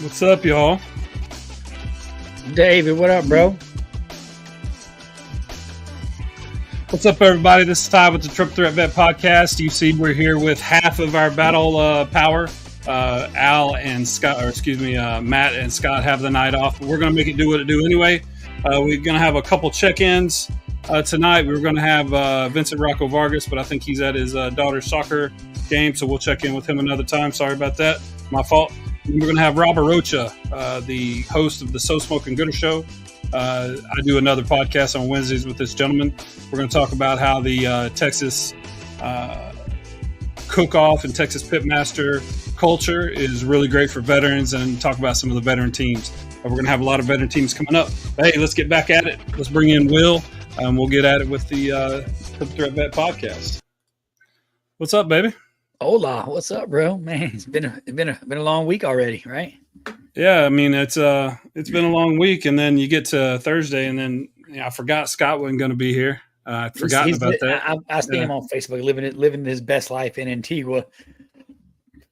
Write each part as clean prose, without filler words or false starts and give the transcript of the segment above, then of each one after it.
What's up, y'all? David, what up, bro? What's up, everybody? This is Ty with the Triple Threat Vet Podcast. You see, we're here with half of our battle power. Al and Scott, or excuse me, Matt and Scott have the night off, but we're going to make it do what it do anyway. We're going to have a couple check-ins tonight. We were going to have Vincent Rocco Vargas, but I think he's at his daughter's soccer game, so we'll check in with him another time. Sorry about that. My fault. And we're going to have Robert Rocha, the host of the So Smoking Gooder Show. I do another podcast on Wednesdays with this gentleman. We're going to talk about how the Texas cook-off and Texas Pitmaster culture is really great for veterans, and talk about some of the veteran teams. We're going to have a lot of veteran teams coming up. Hey, let's get back at it. Let's bring in Will, and we'll get at it with the Triple Threat Vet Podcast. What's up, baby? Hola, what's up, bro? Man, it's been a long week already, right? Yeah, I mean it's been a long week, and then you get to Thursday, and then I forgot Scott wasn't going to be here. I'd forgotten about that. I see him on Facebook living his best life in Antigua.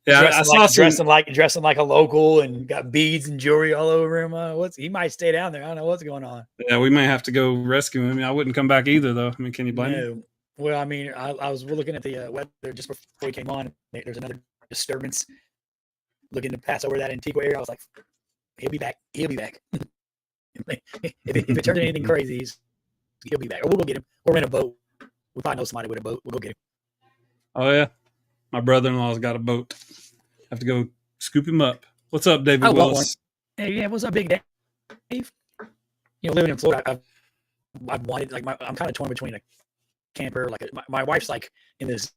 Yeah, I saw dressing like a local and got beads and jewelry all over him. He might stay down there. I don't know what's going on. Yeah, we may have to go rescue him. I wouldn't come back either, though. I mean, can you blame him? Well, I mean, I was looking at the weather just before we came on. There's another disturbance looking to pass over that Antigua area. I was like, he'll be back. He'll be back. if it turns into anything crazy, he'll be back. Or we'll go get him. We're in a boat. We probably know somebody with a boat. We'll go get him. Oh, yeah. My brother-in-law's got a boat. Have to go scoop him up. What's up, David Willis? Hey, yeah, what's up, Big Dave? Living in Florida, I've wanted, I'm kind of torn between a camper. My wife's like in this,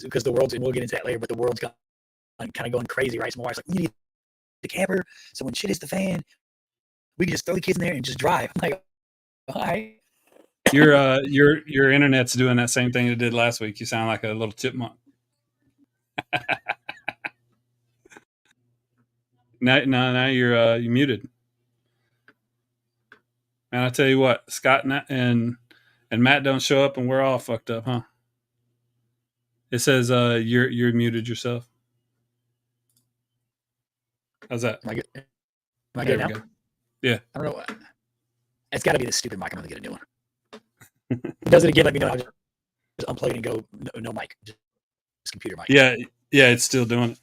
because the world's, and we'll get into that later, but the world's kind of going crazy, right? So my wife's like, we need the camper, so when shit hits the fan, we can just throw the kids in there and just drive. I'm like, all right. Your internet's doing that same thing it did last week. You sound like a little chipmunk. Now you're muted. And I tell you what, Scott and Matt don't show up, and we're all fucked up, huh? It says you're muted yourself. How's that? Am I good now? Go. Yeah. I don't know. It's got to be this stupid mic. I'm going to get a new one. Does it again? Let me know. I'll just unplug it and go no mic. Just computer mic. Yeah, it's still doing it.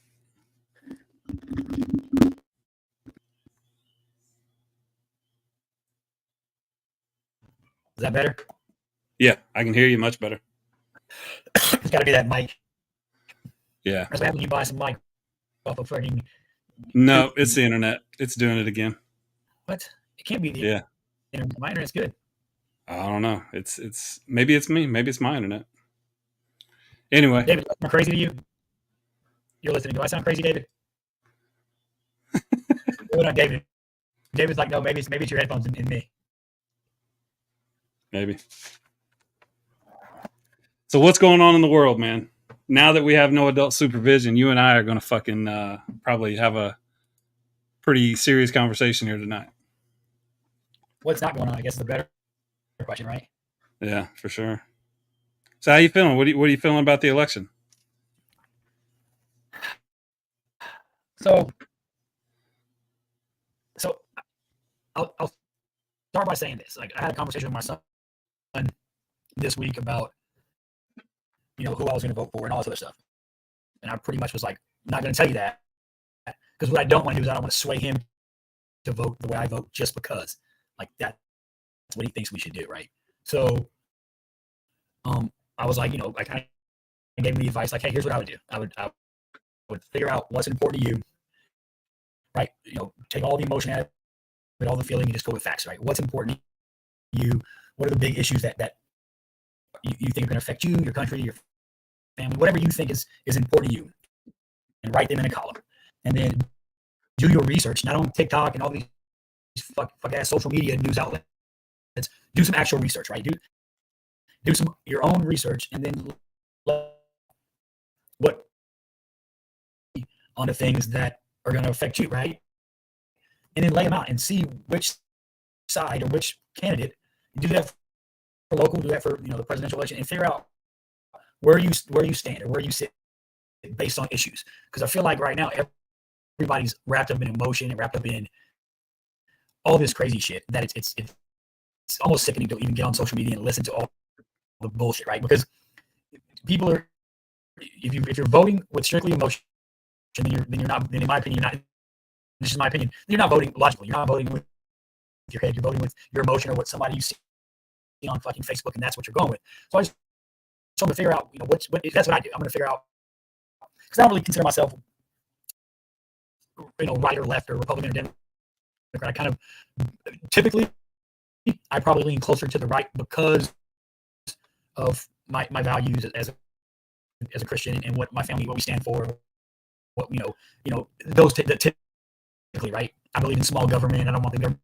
Is that better? Yeah, I can hear you much better. It's got to be that mic. Yeah. That's what happens when you buy some mic off of fucking. No, it's the internet. It's doing it again. What? It can't be the internet. My internet's good. I don't know. It's maybe it's me. Maybe it's my internet. Anyway. David, do I sound crazy to you? You're listening. Do I sound crazy, David? What up, David? David's like, no, maybe it's your headphones and me. Maybe. So what's going on in the world, man? Now that we have no adult supervision, you and I are going to fucking probably have a pretty serious conversation here tonight. What's not going on? I guess is the better question, right? Yeah, for sure. So how you feeling? What are you feeling about the election? So I'll start by saying this. Like, I had a conversation with my son this week about, who I was going to vote for and all this other stuff. And I pretty much was like, not going to tell you that, because what I don't want to do is I don't want to sway him to vote the way I vote just because. Like, that's what he thinks we should do, right? So I was like, I kind of gave him the advice, like, hey, here's what I would do. I would figure out what's important to you, right? Take all the emotion out of it, all the feeling, and just go with facts, right? What's important to you? What are the big issues that you think are going to affect you, your country, your family, whatever you think is important to you, and write them in a column. And then do your research, not on TikTok and all these fuck ass social media news outlets. Do some actual research, right? Do some your own research, and then what on the things that are going to affect you, right? And then lay them out and see which side or which candidate. Do that for local, do that for the presidential election, and figure out where you stand or where you sit based on issues. Because I feel like right now everybody's wrapped up in emotion and wrapped up in all this crazy shit that it's almost sickening to even get on social media and listen to all the bullshit, right? Because people are, if you're voting with strictly emotion, then you're not, in my opinion, this is my opinion, you're not voting logically. You're not voting with your head. You're voting with your emotion or what somebody you see on fucking Facebook, and that's what you're going with. So I just trying to figure out, what that's what I do. I'm going to figure out, because I don't really consider myself, right or left or Republican or Democrat. I kind of typically, I probably lean closer to the right because of my values as a Christian and what my family, what we stand for, what those typically, right? I believe in small government. I don't want the government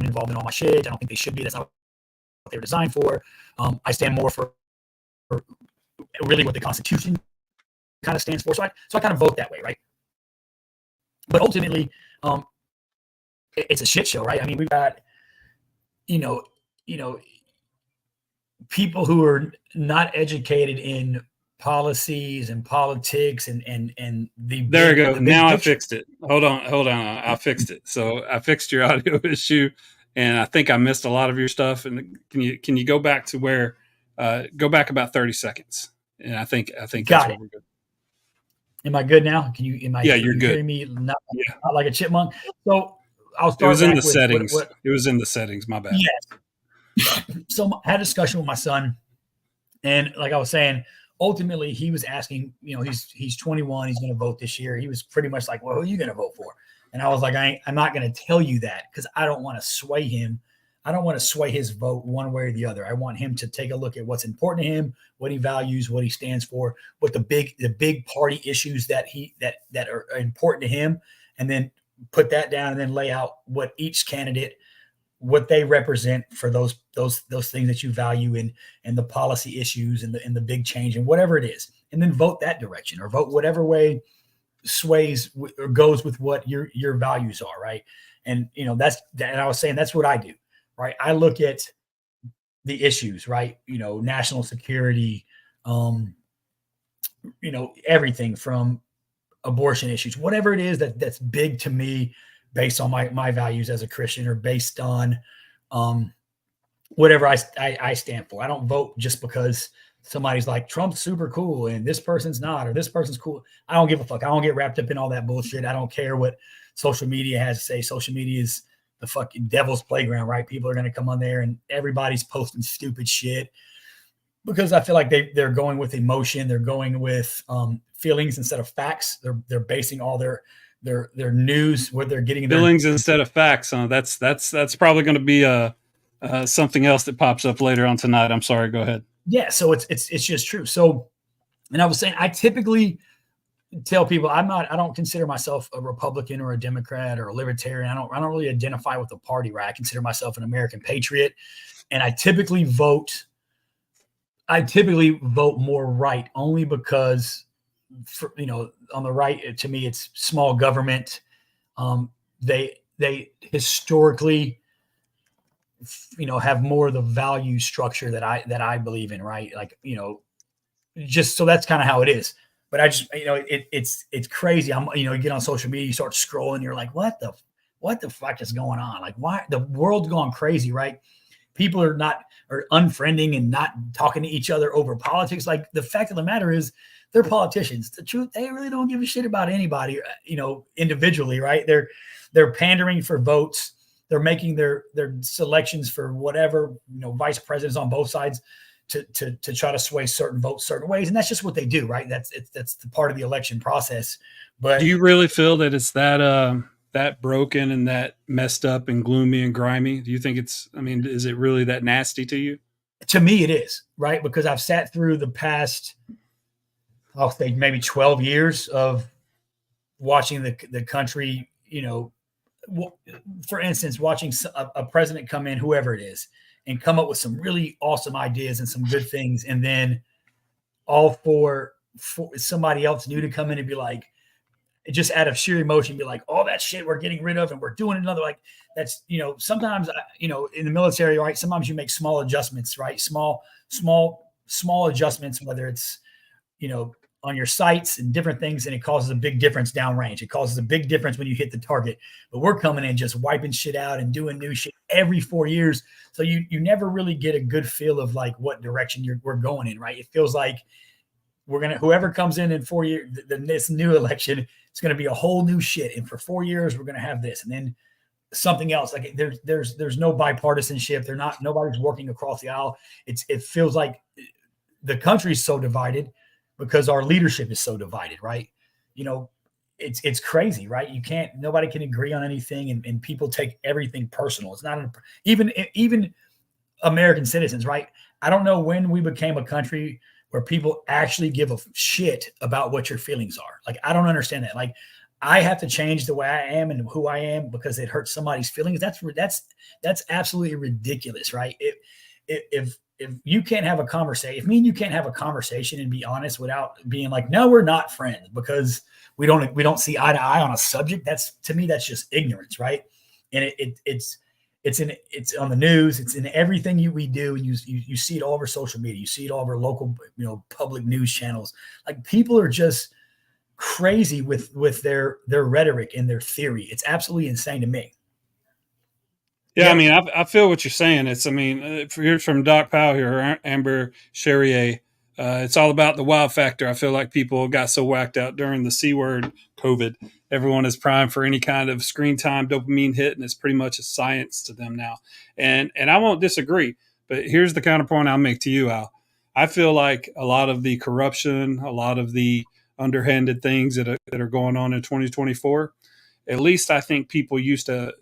involved in all my shit. I don't think they should be. That's not what they're designed for. I stand more for really what the Constitution kind of stands for. So I kind of vote that way, right? But ultimately, it's a shit show, right? I mean, we've got, people who are not educated in policies and politics and the there we go. Now picture. I fixed it. Hold on. I fixed it. So I fixed your audio issue, and I think I missed a lot of your stuff. And can you go back to where go back about 30 seconds? And I think that's where we're good. Am I good now? Yeah, you're good. Hearing me not like a chipmunk? So I'll start. It was in the settings. It was in the settings. My bad. Yes. So I had a discussion with my son, and like I was saying, ultimately he was asking, he's 21, he's going to vote this year. He was pretty much like, well, who are you going to vote for? And I was like, I'm not going to tell you that because I don't want to sway him. I don't want to sway his vote one way or the other. I want him to take a look at what's important to him, what he values, what he stands for, what the big party issues that are important to him, and then put that down and then lay out what each candidate, what they represent for those things that you value and the policy issues and the big change and whatever it is, and then vote that direction or vote whatever way sways or goes with what your values are, right? And that's and I was saying that's what I do. Right. I look at the issues, right? National security, everything from abortion issues, whatever it is that's big to me based on my values as a Christian or based on whatever I stand for. I don't vote just because somebody's like Trump's super cool and this person's not, or this person's cool. I don't give a fuck. I don't get wrapped up in all that bullshit. I don't care what social media has to say. Social media is the fucking devil's playground, right? People are going to come on there and everybody's posting stupid shit because I feel like they're going with emotion. They're going with feelings instead of facts. They're basing all their news, what they're getting. Feelings instead of facts. That's probably going to be something else that pops up later on tonight. I'm sorry. Go ahead. Yeah. So it's just true. So, and I was saying, I typically tell people I don't consider myself a Republican or a Democrat or a libertarian. I don't really identify with a party, right? I consider myself an American patriot, and I typically vote more right only because on the right, to me, it's small government. They historically, have more of the value structure that I believe in, right? Like, just so that's kind of how it is. But I just, it's crazy. You get on social media, you start scrolling, you're like, what the fuck is going on? Like, why the world's gone crazy, right? People are unfriending and not talking to each other over politics. Like, the fact of the matter is, they're politicians. The truth, they really don't give a shit about anybody, individually, right? They're pandering for votes. They're making their selections for whatever, vice presidents on both sides to try to sway certain votes certain ways. And that's just what they do, right? That's the part of the election process. But do you really feel that it's that broken and that messed up and gloomy and grimy? Do you think is it really that nasty to you? To me, it is, right? Because I've sat through the past, I'll say maybe 12 years of watching the country, for instance, watching a president come in, whoever it is, and come up with some really awesome ideas and some good things. And then all for somebody else new to come in and be like, just out of sheer emotion, be like, all that shit we're getting rid of and we're doing another. Like, that's, sometimes, in the military, right? Sometimes you make small adjustments, right? Small adjustments, whether it's, on your sights and different things, and it causes a big difference downrange. It causes a big difference when you hit the target. But we're coming in just wiping shit out and doing new shit every 4 years. So you never really get a good feel of like what direction we're going in, right? It feels like whoever comes in 4 years, this new election, it's gonna be a whole new shit. And for 4 years, we're gonna have this, and then something else. Like there's no bipartisanship. Nobody's working across the aisle. It feels like the country's so divided because our leadership is so divided, right? It's crazy, right? Nobody can agree on anything, and people take everything personal. It's not even American citizens, right? I don't know when we became a country where people actually give a shit about what your feelings are. Like, I don't understand that. Like, I have to change the way I am and who I am because it hurts somebody's feelings. That's absolutely ridiculous, right? If you can't have a conversation, if me and you can't have a conversation and be honest without being like, no, we're not friends because we don't see eye to eye on a subject. To me, that's just ignorance, right? And it's on the news. It's in everything we do. And you see it all over social media. You see it all over local, public news channels. Like, people are just crazy with their rhetoric and their theory. It's absolutely insane to me. Yeah, I mean, I feel what you're saying. Here's from Doc Powell here, Amber Charrier. It's all about the wow factor. I feel like people got so whacked out during the C word, COVID. Everyone is primed for any kind of screen time dopamine hit, and it's pretty much a science to them now. And I won't disagree, but here's the counterpoint I'll make to you, Al. I feel like a lot of the corruption, a lot of the underhanded things that are going on in 2024, at least I think people used to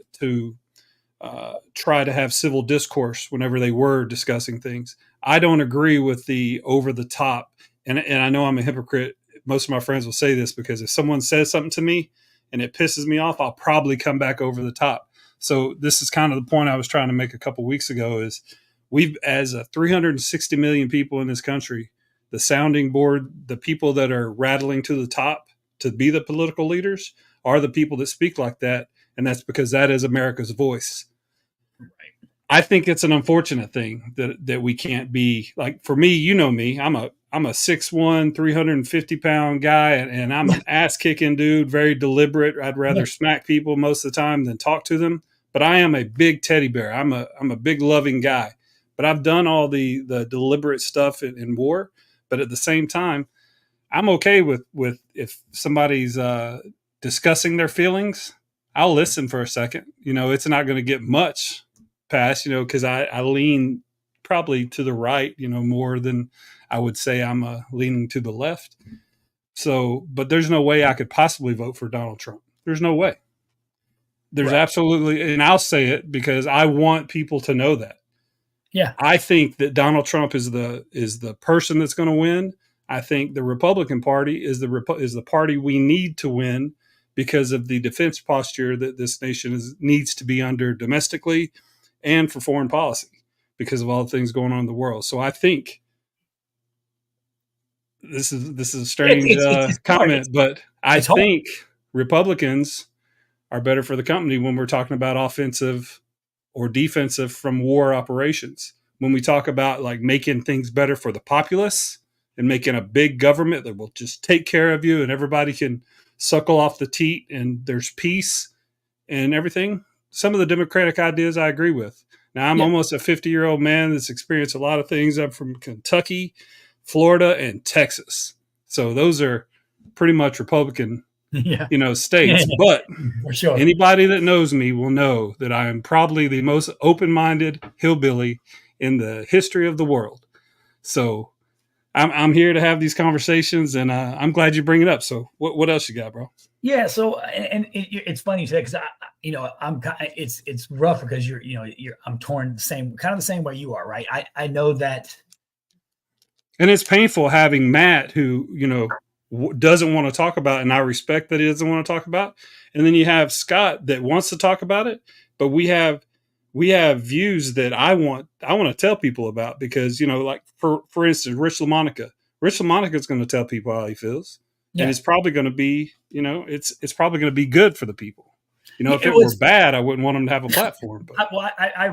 try to have civil discourse whenever they were discussing things. I don't agree with the over the top. And I know I'm a hypocrite. Most of my friends will say this because if someone says something to me and it pisses me off, I'll probably come back over the top. So this is kind of the point I was trying to make a couple weeks ago is we've, as 360 million people in this country, the sounding board, the people that are rattling to the top to be the political leaders are the people that speak like that. And that's because that is America's voice. Right. I think it's an unfortunate thing that we can't be like, for me, you know me, I'm a 6'1", 350-pound guy, and I'm an ass kicking dude, very deliberate. I'd rather smack people most of the time than talk to them. But I am a big teddy bear. I'm a big loving guy. But I've done all the deliberate stuff in war. But at the same time, I'm okay with if somebody's discussing their feelings, I'll listen for a second. It's not going to get much past, because I lean probably to the right, more than I would say I'm leaning to the left. So, but there's no way I could possibly vote for Donald Trump. There's no way. There's absolutely, and I'll say it because I want people to know that. Yeah. I think that Donald Trump is the person that's going to win. I think the Republican Party is the party we need to win because of the defense posture that this nation needs to be under domestically and for foreign policy because of all the things going on in the world. So I think this is a strange comment, but I think Republicans are better for the company when we're talking about offensive or defensive from war operations. When we talk about like making things better for the populace and making a big government that will just take care of you and everybody can suckle off the teat and there's peace and everything. Some of the Democratic ideas I agree with. Now I'm almost a 50-year-old man that's experienced a lot of things. I'm from Kentucky, Florida, and Texas. So those are pretty much Republican, states. But for sure, anybody that knows me will know that I am probably the most open-minded hillbilly in the history of the world. So I'm here to have these conversations, and I'm glad you bring it up. So what else you got, bro? Yeah. So, and it's funny you say, because it's rough because I'm torn the same way you are, right? I know that. And it's painful having Matt who, doesn't want to talk about it, and I respect that he doesn't want to talk about. And then you have Scott that wants to talk about it, but we have views that I want to tell people about because, like for instance, Rich LaMonica is going to tell people how he feels. Yeah. And it's probably going to be, it's probably going to be good for the people. If it were bad, I wouldn't want him to have a platform. But. I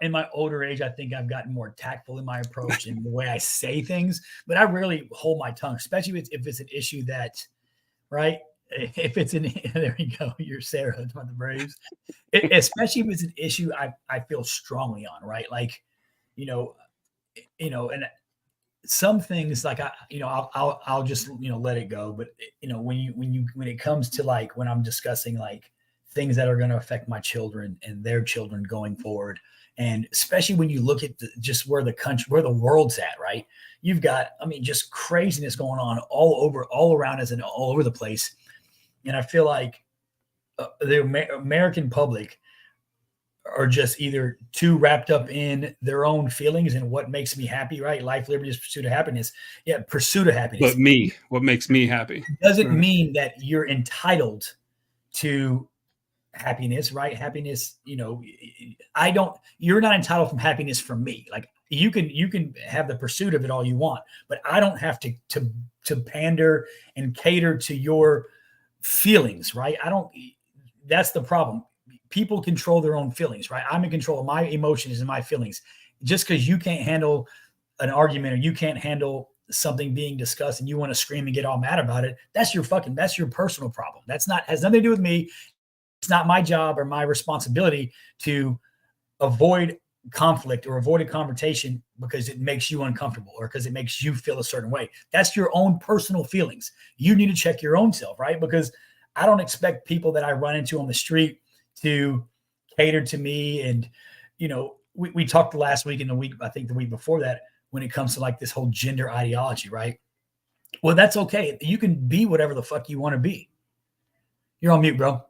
in my older age, I think I've gotten more tactful in my approach and the way I say things, but I rarely hold my tongue, especially if it's an issue that, right? If it's an, there you go, you're Sarah about the Braves. Especially if it's an issue I feel strongly on, right? Like, and some things like I'll just let it go. But when it comes to like when I'm discussing like things that are going to affect my children and their children going forward, and especially when you look at just where the world's at, right? You've got, just craziness going on all around us and all over the place. And I feel like the American public are just either too wrapped up in their own feelings and what makes me happy, right? Life, liberty, pursuit of happiness. Yeah, pursuit of happiness. But what makes me happy doesn't mean that you're entitled to happiness, right? Happiness, you're not entitled from happiness from me. Like you can have the pursuit of it all you want, but I don't have to pander and cater to your feelings, right? That's the problem. People control their own feelings, right? I'm in control of my emotions and my feelings. Just because you can't handle an argument or you can't handle something being discussed and you want to scream and get all mad about it, that's your personal problem. Has nothing to do with me. It's not my job or my responsibility to avoid conflict or avoid a confrontation because it makes you uncomfortable or because it makes you feel a certain way. That's your own personal feelings. You need to check your own self, right? Because I don't expect people that I run into on the street to cater to me. And, we talked last week and I think the week before that, when it comes to like this whole gender ideology, right? Well, that's okay. You can be whatever the fuck you want to be. You're on mute, bro.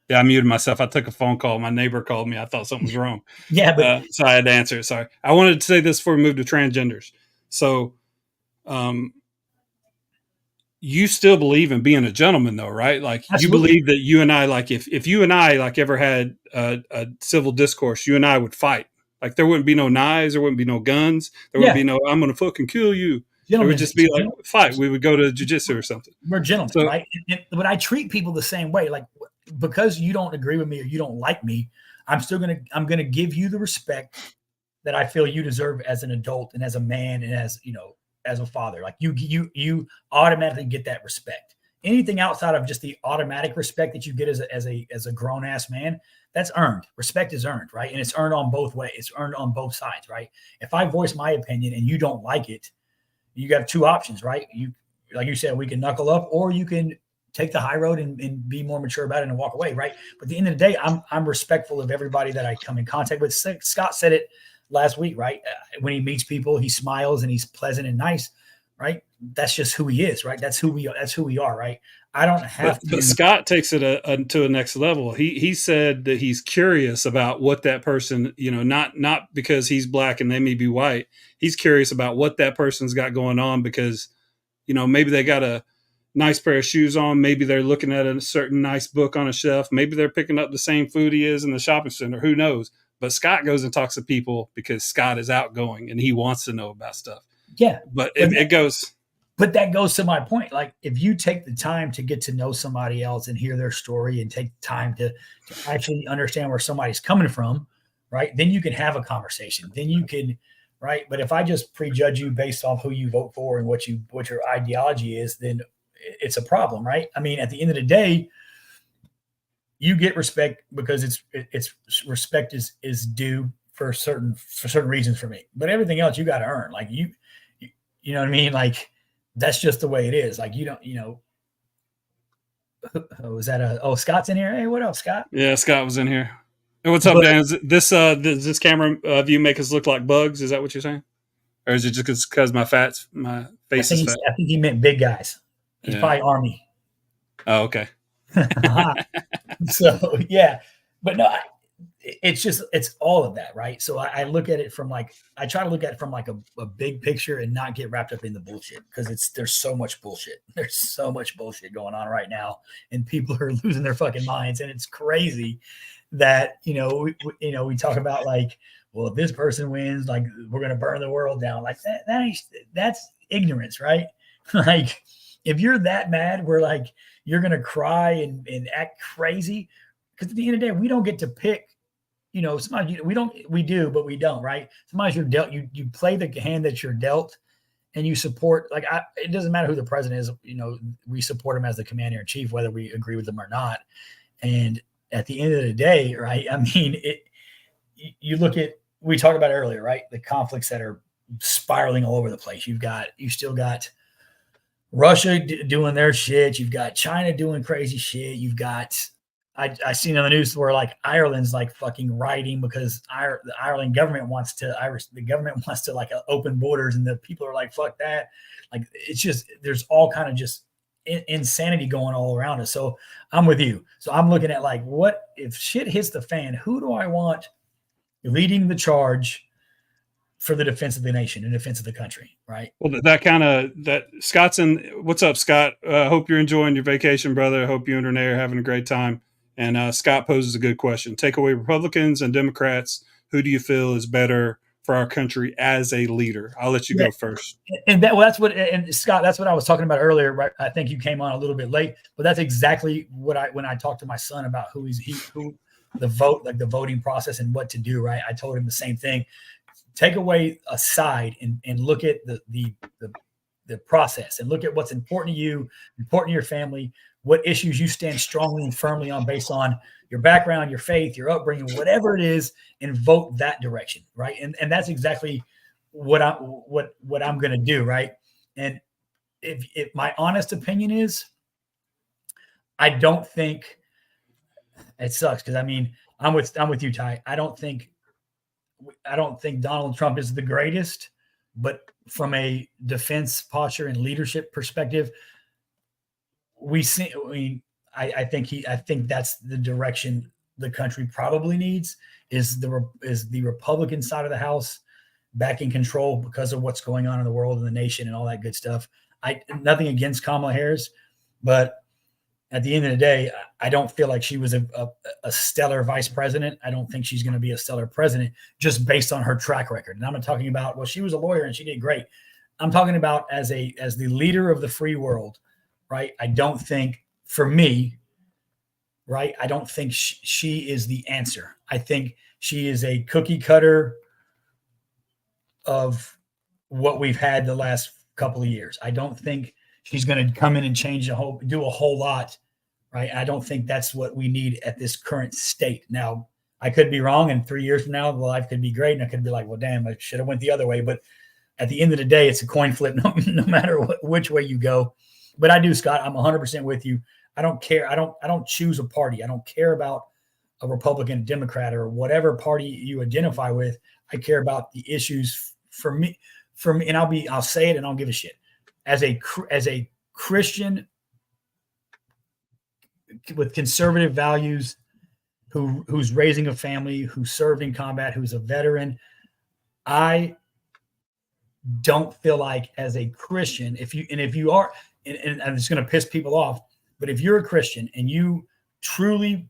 Yeah, I muted myself. I took a phone call. My neighbor called me. I thought something was wrong. Yeah, but so I had to answer it. Sorry. I wanted to say this before we move to transgenders. So, you still believe in being a gentleman though, right? Like Absolutely. You believe that you and I, like if you and I like ever had a civil discourse, you and I would fight. Like there wouldn't be no knives, there wouldn't be no guns, there wouldn't be no I'm going to fucking kill you. Gentlemen, it would just be like fight. We would go to jiu-jitsu or something. We're gentlemen, right? But I treat people the same way. Like because you don't agree with me or you don't like me, I'm going to give you the respect that I feel you deserve as an adult and as a man and as a father. Like you automatically get that respect. Anything outside of just the automatic respect that you get as a grown ass man, that's earned. Respect is earned, right? And it's earned on both ways. It's earned on both sides, right? If I voice my opinion and you don't like it, you got two options, right? You, like you said, we can knuckle up, or you can take the high road and be more mature about it and walk away, right? But at the end of the day, I'm respectful of everybody that I come in contact with. Scott said it last week, right? When he meets people, he smiles and he's pleasant and nice, right? That's just who he is, right? That's who we are. That's who we are, right? I don't have to. But Scott takes it to a next level. He said that he's curious about what that person, not because he's black and they may be white. He's curious about what that person's got going on because, maybe they got a nice pair of shoes on. Maybe they're looking at a certain nice book on a shelf. Maybe they're picking up the same food he is in the shopping center. Who knows? But Scott goes and talks to people because Scott is outgoing and he wants to know about stuff. Yeah. But it goes. But that goes to my point. Like if you take the time to get to know somebody else and hear their story and take the time to actually understand where somebody's coming from, right? Then you can have a conversation. Then you can, right? But if I just prejudge you based off who you vote for and what your ideology is, then it's a problem, right? I mean, at the end of the day, you get respect because it's respect is due for certain reasons for me. But everything else you got to earn. Like you know what I mean? Like that's just the way it is. Like you don't, was that Scott's in here? Hey, what else, Scott? Yeah, Scott was in here. Hey, what's up, Dan? Does this camera view make us look like bugs? Is that what you're saying? Or is it just because my face is fat? I think he meant big guys. He's probably Army. Oh, okay. So yeah, but no, it's all of that, right? So I look at it from I try to look at it from like a big picture and not get wrapped up in the bullshit because there's so much bullshit. There's so much bullshit going on right now, and people are losing their fucking minds, and it's crazy that we talk about like, well, if this person wins, like we're gonna burn the world down, like that's ignorance, right? Like if you're that mad, we're like you're gonna cry and act crazy because at the end of the day, we don't get to pick sometimes we do, but we don't, right? Sometimes you're dealt, you play the hand that you're dealt, and you support, it doesn't matter who the president is, we support him as the commander in chief, whether we agree with them or not. And at the end of the day, right, I mean, you look at, we talked about earlier, right, the conflicts that are spiraling all over the place. You still got Russia doing their shit. You've got China doing crazy shit. You've got, I seen on the news where Ireland's fucking rioting because the Ireland government wants to open borders, and the people are like, fuck that. It's just, there's all kind of just insanity going all around us. So I'm with you. So I'm looking at what if shit hits the fan? Who do I want leading the charge for the defense of the nation and defense of the country, right? Well, that Scott's in. What's up, Scott? Hope you're enjoying your vacation, brother. Hope you and Renee are having a great time. And Scott poses a good question. Take away Republicans and Democrats. Who do you feel is better for our country as a leader? I'll let you go first. And Scott, that's what I was talking about earlier, right? I think you came on a little bit late, but that's exactly when I talked to my son about who the voting process and what to do, right? I told him the same thing. Take away a side and look at the process, and look at what's important to you, important to your family, what issues you stand strongly and firmly on based on your background, your faith, your upbringing, whatever it is, and vote that direction, right? And that's exactly what I'm going to do, right? And if my honest opinion is, I don't think it sucks, because I mean, I'm with you, Ty. I don't think Donald Trump is the greatest, but from a defense posture and leadership perspective, I think that's the direction the country probably needs, is the Republican side of the House back in control because of what's going on in the world and the nation and all that good stuff. Nothing against Kamala Harris, but at the end of the day, I don't feel like she was a stellar vice president. I don't think she's going to be a stellar president just based on her track record. And I'm not talking about, well, she was a lawyer and she did great. I'm talking about as the leader of the free world, right? I don't think, for me, right, I don't think she is the answer. I think she is a cookie cutter of what we've had the last couple of years. I don't think she's going to come in and do a whole lot, right? I don't think that's what we need at this current state. Now, I could be wrong, and 3 years from now, the life could be great, and I could be like, well, damn, I should have went the other way. But at the end of the day, it's a coin flip, no matter which way you go. But I do, Scott. I'm 100% with you. I don't care. I don't choose a party. I don't care about a Republican, Democrat, or whatever party you identify with. I care about the issues for me, and I'll say it and I'll give a shit. As a Christian with conservative values, who's raising a family, who served in combat, who's a veteran, I don't feel like, as a Christian, if you are, and it's going to piss people off, but if you're a Christian and you truly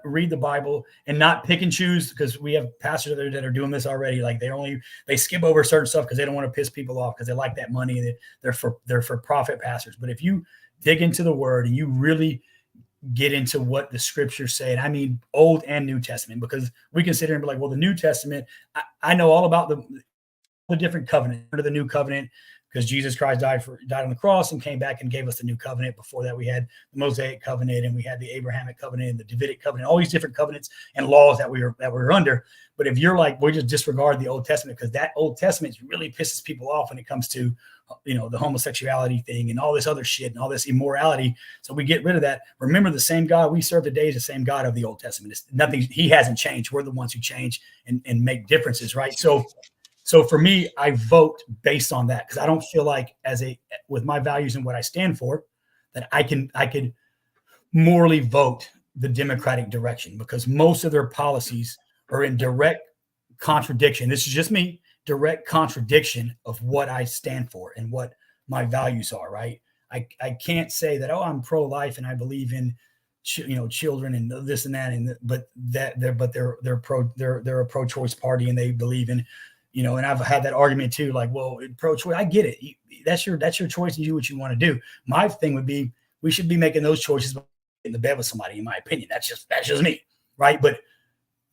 read the Bible and not pick and choose, because we have pastors that are doing this already. Like they skip over certain stuff because they don't want to piss people off, because they like that money. They're for profit pastors. But if you dig into the word and you really get into what the scriptures say, and I mean Old and New Testament, because we can sit here and be like, well, the New Testament, I know all about the different covenant under the new covenant, because Jesus Christ died on the cross and came back and gave us the new covenant. Before that, we had the Mosaic covenant, and we had the Abrahamic covenant and the Davidic covenant, all these different covenants and laws that we were under. But if you're like, we just disregard the Old Testament, because that Old Testament really pisses people off when it comes to, the homosexuality thing and all this other shit and all this immorality. So we get rid of that. Remember, the same God we serve today is the same God of the Old Testament. It's nothing. He hasn't changed. We're the ones who change and make differences, right? So for me, I vote based on that, because I don't feel like, with my values and what I stand for, that I could morally vote the Democratic direction, because most of their policies are in direct contradiction. This is just me, direct contradiction of what I stand for and what my values are, right? I can't say that, I'm pro-life and I believe in children and this and that, but they're a pro-choice party and they believe in, and I've had that argument too, like, well, pro-choice, I get it. That's your choice, and do what you want to do. My thing would be, we should be making those choices in the bed with somebody, in my opinion. That's just me, right? But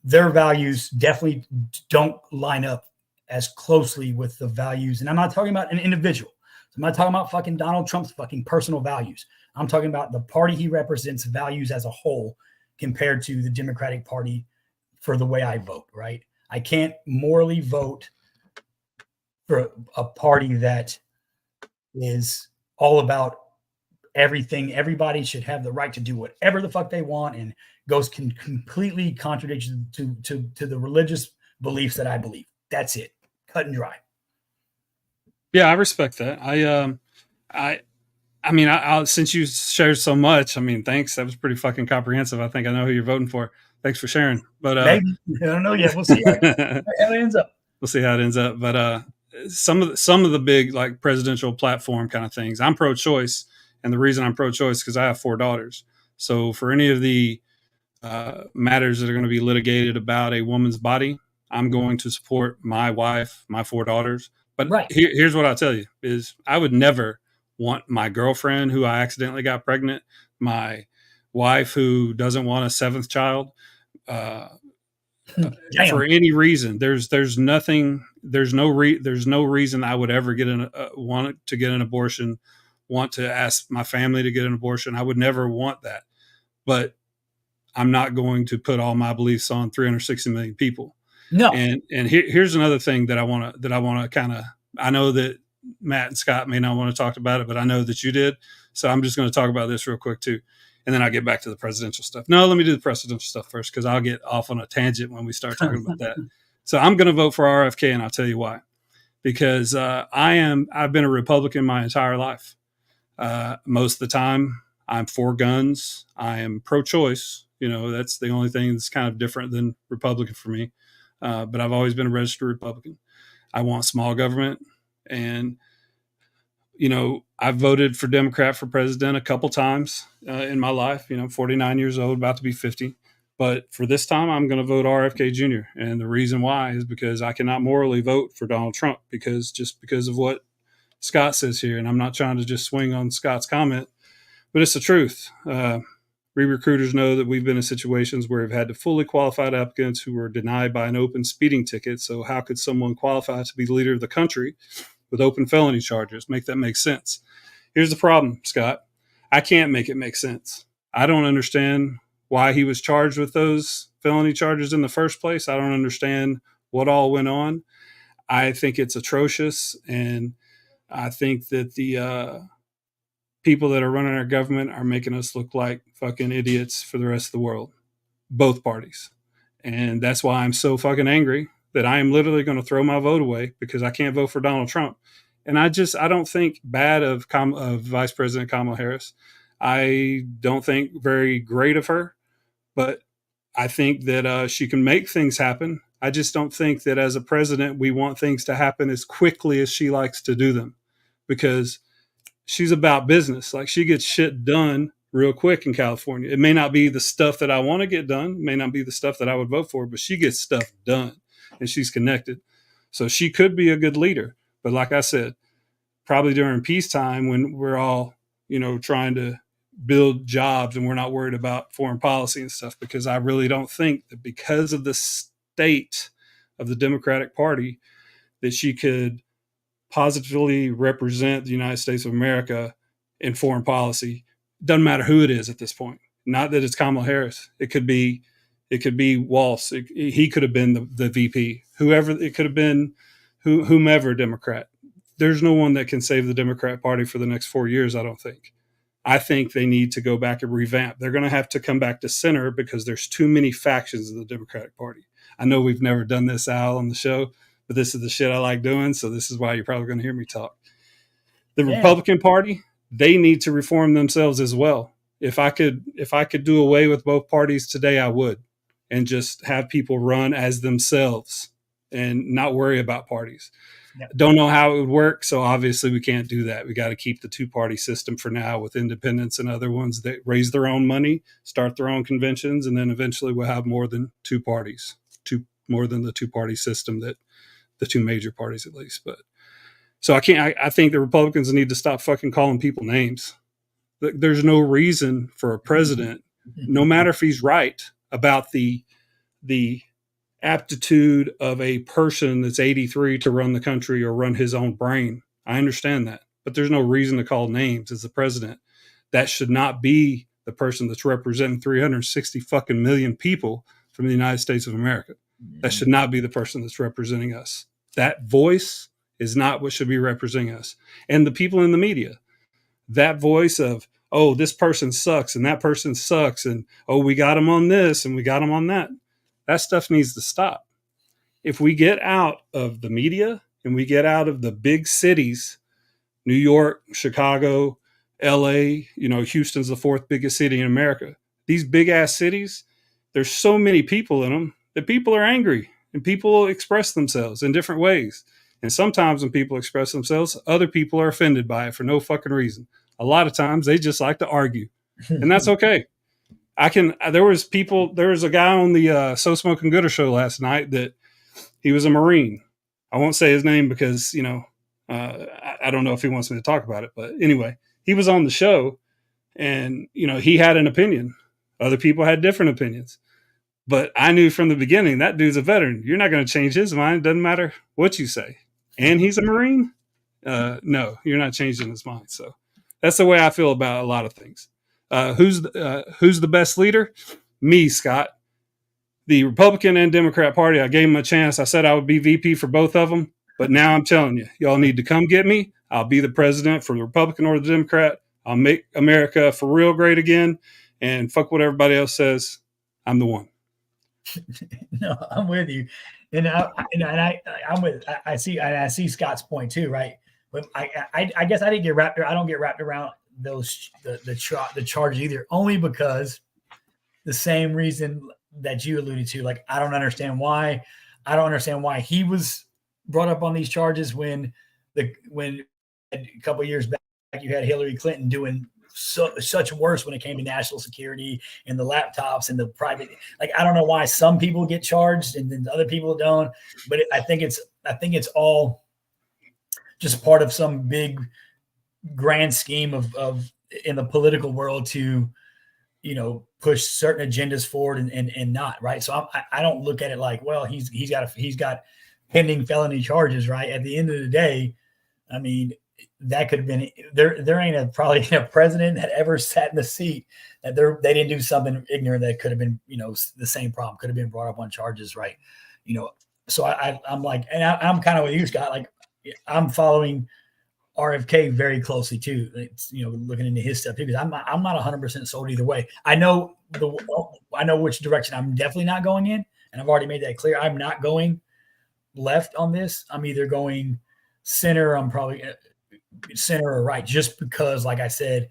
their values definitely don't line up as closely with the values. And I'm not talking about an individual. I'm not talking about fucking Donald Trump's fucking personal values. I'm talking about the party he represents values as a whole compared to the Democratic Party for the way I vote, right? I can't morally vote for a party that is all about everything. Everybody should have the right to do whatever the fuck they want and goes completely contradictory to the religious beliefs that I believe. That's it. Cut and dry. Yeah, I respect that. I mean, since you shared so much, I mean, thanks. That was pretty fucking comprehensive. I think I know who you're voting for. Thanks for sharing. But maybe I don't know yet. We'll see how it ends up. We'll see how it ends up. But some of the big like presidential platform kind of things, I'm pro-choice, and the reason I'm pro-choice is because I have 4 daughters. So for any of the matters that are going to be litigated about a woman's body, I'm going to support my wife, my 4 daughters. But right. Here's what I'll tell you is I would never want my girlfriend who I accidentally got pregnant, my wife who doesn't want a 7th child, for any reason. There's no reason I would ever want to get an abortion, want to ask my family to get an abortion. I would never want that. But I'm not going to put all my beliefs on 360 million people. No. And here's another thing that I want to kind of, I know that Matt and Scott may not want to talk about it, but I know that you did. So I'm just going to talk about this real quick too. And then I'll get back to the presidential stuff. No, let me do the presidential stuff first, because I'll get off on a tangent when we start talking about that. So I'm going to vote for RFK, and I'll tell you why. Because I've been a Republican my entire life. Most of the time, I'm for guns. I am pro-choice. You know, that's the only thing that's kind of different than Republican for me. But I've always been a registered Republican. I want small government. And, you know, I've voted for Democrat for president a couple times in my life. You know, I'm 49 years old, about to be 50. But for this time, I'm going to vote RFK Jr. And the reason why is because I cannot morally vote for Donald Trump because of what Scott says here. And I'm not trying to just swing on Scott's comment, but it's the truth. We recruiters know that we've been in situations where we've had to fully qualified applicants who were denied by an open speeding ticket. So how could someone qualify to be the leader of the country with open felony charges? Make that make sense. Here's the problem, Scott. I can't make it make sense. I don't understand why he was charged with those felony charges in the first place. I don't understand what all went on. I think it's atrocious. And I think that the people that are running our government are making us look like fucking idiots for the rest of the world, both parties. And that's why I'm so fucking angry that I am literally going to throw my vote away because I can't vote for Donald Trump. And I don't think bad of Vice President Kamala Harris. I don't think very great of her, but I think that she can make things happen. I just don't think that as a president, we want things to happen as quickly as she likes to do them, because she's about business. Like, she gets shit done real quick in California. It may not be the stuff that I want to get done. It may not be the stuff that I would vote for, but she gets stuff done and she's connected. So she could be a good leader. But like I said, probably during peacetime when we're all, you know, trying to build jobs and we're not worried about foreign policy and stuff, because I really don't think that because of the state of the Democratic Party that she could positively represent the United States of America in foreign policy. Doesn't matter who it is at this point. Not that it's Kamala Harris. It could be Walz. He could have been the VP. Whoever it could have been, whomever Democrat. There's no one that can save the Democrat Party for the next 4 years, I don't think. I think they need to go back and revamp. They're going to have to come back to center because there's too many factions in the Democratic Party. I know we've never done this, Al, on the show, but this is the shit I like doing. So this is why you're probably going to hear me talk. The Republican Party, they need to reform themselves as well. If I could do away with both parties today, I would, and just have people run as themselves and not worry about parties. Yep. Don't know how it would work. So obviously we can't do that. We got to keep the 2-party system for now with independents and other ones that raise their own money, start their own conventions. And then eventually we'll have more than 2 parties, more than the 2-party system that the 2 major parties at least. But so I think the Republicans need to stop fucking calling people names. There's no reason for a president, no matter if he's right about the aptitude of a person that's 83 to run the country or run his own brain. I understand that, but there's no reason to call names as the president. That should not be the person that's representing 360 fucking million people from the United States of America. That should not be the person that's representing us. That voice is not what should be representing us. And the people in the media, that voice of, oh, this person sucks and that person sucks, and oh, we got him on this and we got him on that. That stuff needs to stop. If we get out of the media and we get out of the big cities, New York, Chicago, LA, Houston's the fourth biggest city in America. These big ass cities, there's so many people in them that people are angry and people express themselves in different ways. And sometimes when people express themselves, other people are offended by it for no fucking reason. A lot of times they just like to argue, and that's okay. There was a guy on the So Smoking Gooder show last night that he was a Marine. I won't say his name because, I don't know if he wants me to talk about it, but anyway, he was on the show and, he had an opinion. Other people had different opinions, but I knew from the beginning that dude's a veteran. You're not going to change his mind. Doesn't matter what you say. And he's a Marine. No, you're not changing his mind. So that's the way I feel about a lot of things. Who's the best leader? Me, Scott. The Republican and Democrat Party, I gave them a chance. I said I would be VP for both of them. But now I'm telling you, y'all need to come get me. I'll be the president for the Republican or the Democrat. I'll make America for real great again. And fuck what everybody else says. I'm the one. No, I'm with you. And I see Scott's point too, right? But I guess I don't get wrapped around the charges either, only because the same reason that you alluded to. Like, I don't understand why he was brought up on these charges when a couple of years back you had Hillary Clinton doing such worse when it came to national security and the laptops and the private. Like, I don't know why some people get charged and then other people don't, but I think it's all just part of some big grand scheme of in the political world to, push certain agendas forward and not, right. So I don't look at it like, well, he's got pending felony charges, right? At the end of the day, I mean, that could have been there ain't probably a president that ever sat in the seat that they didn't do something ignorant that could have been, the same problem could have been brought up on charges, right? So I'm like, and I'm kind of with you, Scott. Like, I'm following RFK very closely too. It's, looking into his stuff too, because I'm not 100% sold either way. I know which direction I'm definitely not going in, and I've already made that clear. I'm not going left on this. I'm either going center. I'm probably center or right, just because, like I said,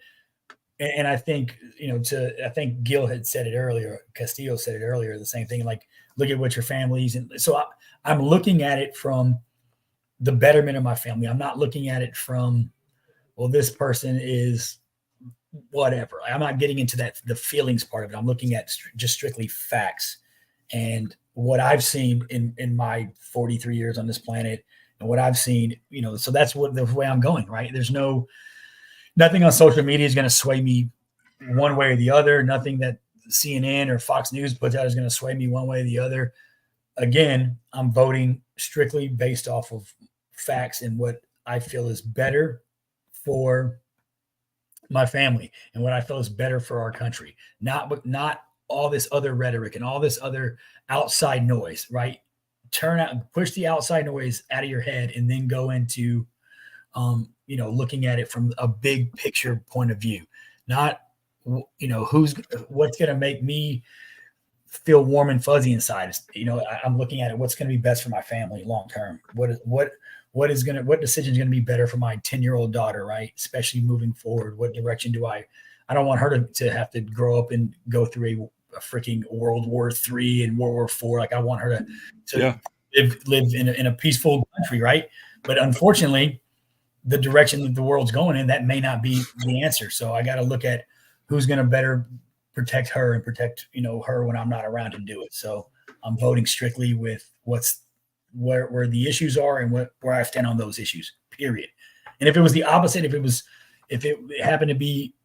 and I think I think Gil had said it earlier. Castillo said it earlier. The same thing. Like, look at what your families, and so I'm looking at it from the betterment of my family. I'm not looking at it from, well, this person is whatever. I'm not getting into the feelings part of it. I'm looking at just strictly facts and what I've seen in my 43 years on this planet and what I've seen, so that's the way I'm going, right? There's nothing on social media is going to sway me one way or the other. Nothing that CNN or Fox News puts out is going to sway me one way or the other. Again, I'm voting strictly based off of facts and what I feel is better for my family and what I feel is better for our country. Not all this other rhetoric and all this other outside noise, right? Turn out, push the outside noise out of your head, and then go into, looking at it from a big picture point of view. Not, what's going to make me feel warm and fuzzy inside. I'm looking at it. What's going to be best for my family long term? What decision is going to be better for my 10-year-old daughter, right? Especially moving forward. What direction I don't want her to have to grow up and go through a freaking World War III and World War IV. Like, I want her to live in a peaceful country, right? But unfortunately, the direction that the world's going in, that may not be the answer. So I got to look at who's going to better protect her and protect, her when I'm not around to do it. So I'm voting strictly with where the issues are and where I stand on those issues, period. And if it was the opposite, if it happened to be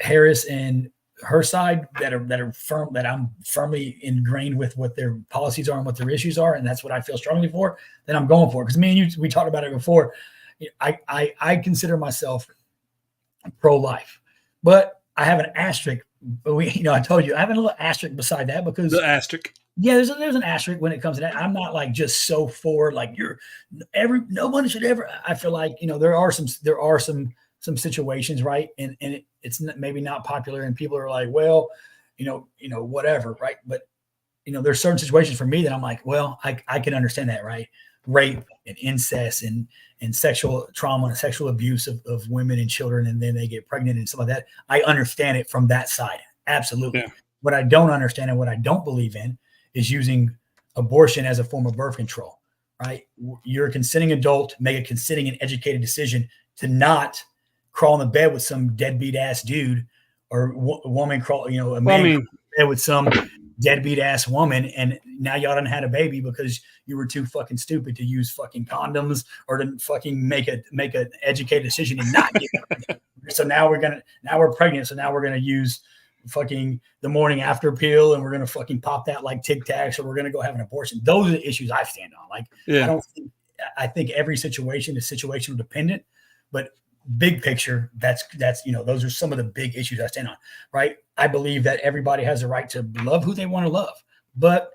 Harris and her side that are firm, that I'm firmly ingrained with what their policies are and what their issues are, and that's what I feel strongly for, then I'm going for it. Because me and you, we talked about it before. I consider myself pro-life, but I have an asterisk. I told you I have a little asterisk beside that because the asterisk. Yeah, there's an asterisk when it comes to that. I'm not like just so for like no one should ever. I feel like there are some situations, right, and it's maybe not popular, and people are like, well, whatever, right? But there's certain situations for me that I'm like, well, I can understand that, right? Rape and incest and sexual trauma and sexual abuse of women and children, and then they get pregnant and stuff like that. I understand it from that side, absolutely. Yeah. What I don't understand and what I don't believe in is using abortion as a form of birth control, right? You're a consenting adult, make a consenting and educated decision to not crawl in the bed with some deadbeat ass dude or woman crawl, a man crawl in the bed with some deadbeat ass woman, and now y'all done had a baby because you were too fucking stupid to use fucking condoms or to fucking make an educated decision and not get pregnant. So now we're pregnant. So now we're gonna use fucking the morning after pill, and we're gonna fucking pop that like Tic Tacs, or we're gonna go have an abortion. Those are the issues I stand on. Like, yeah. I think every situation is situational dependent, but big picture, that's those are some of the big issues I stand on. Right? I believe that everybody has a right to love who they want to love, but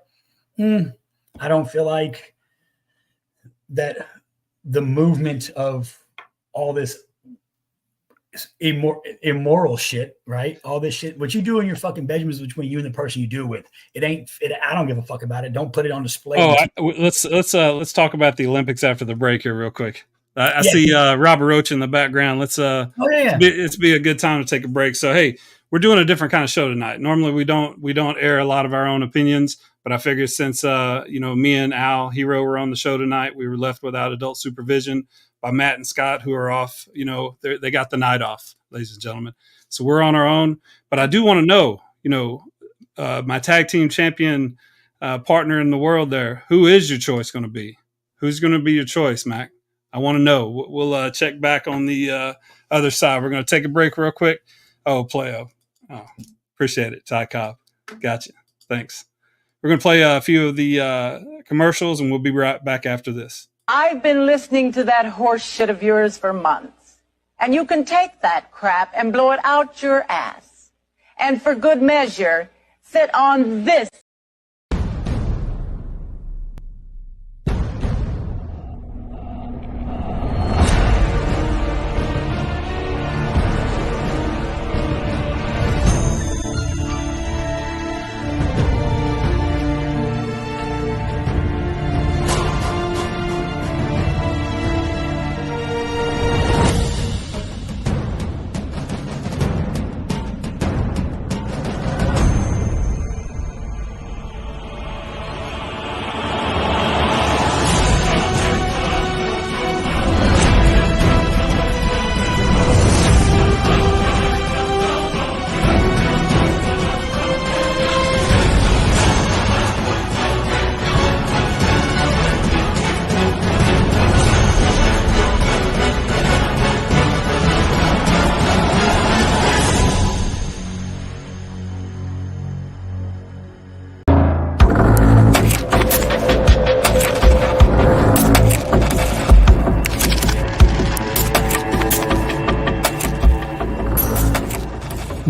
I don't feel like that the movement of all this immoral shit, right? All this shit, what you do in your fucking bedroom is between you and the person you do it with. I don't give a fuck about it. Don't put it on display. Let's talk about the Olympics after the break here real quick. I see Robert Roach in the background. Let's it's be a good time to take a break. So hey, we're doing a different kind of show tonight. Normally we don't air a lot of our own opinions, but I figured since me and Al Hero were on the show tonight, we were left without adult supervision by Matt and Scott, who are off. They got the night off, ladies and gentlemen. So we're on our own. But I do want to know, my tag team champion partner in the world there, who is your choice going to be? Who's going to be your choice, Mac? I want to know. We'll check back on the other side. We're going to take a break real quick. Oh, Playo. Oh, appreciate it. Ty Cobb. Gotcha. Thanks. We're going to play a few of the commercials, and we'll be right back after this. I've been listening to that horse shit of yours for months. And you can take that crap and blow it out your ass. And for good measure, sit on this.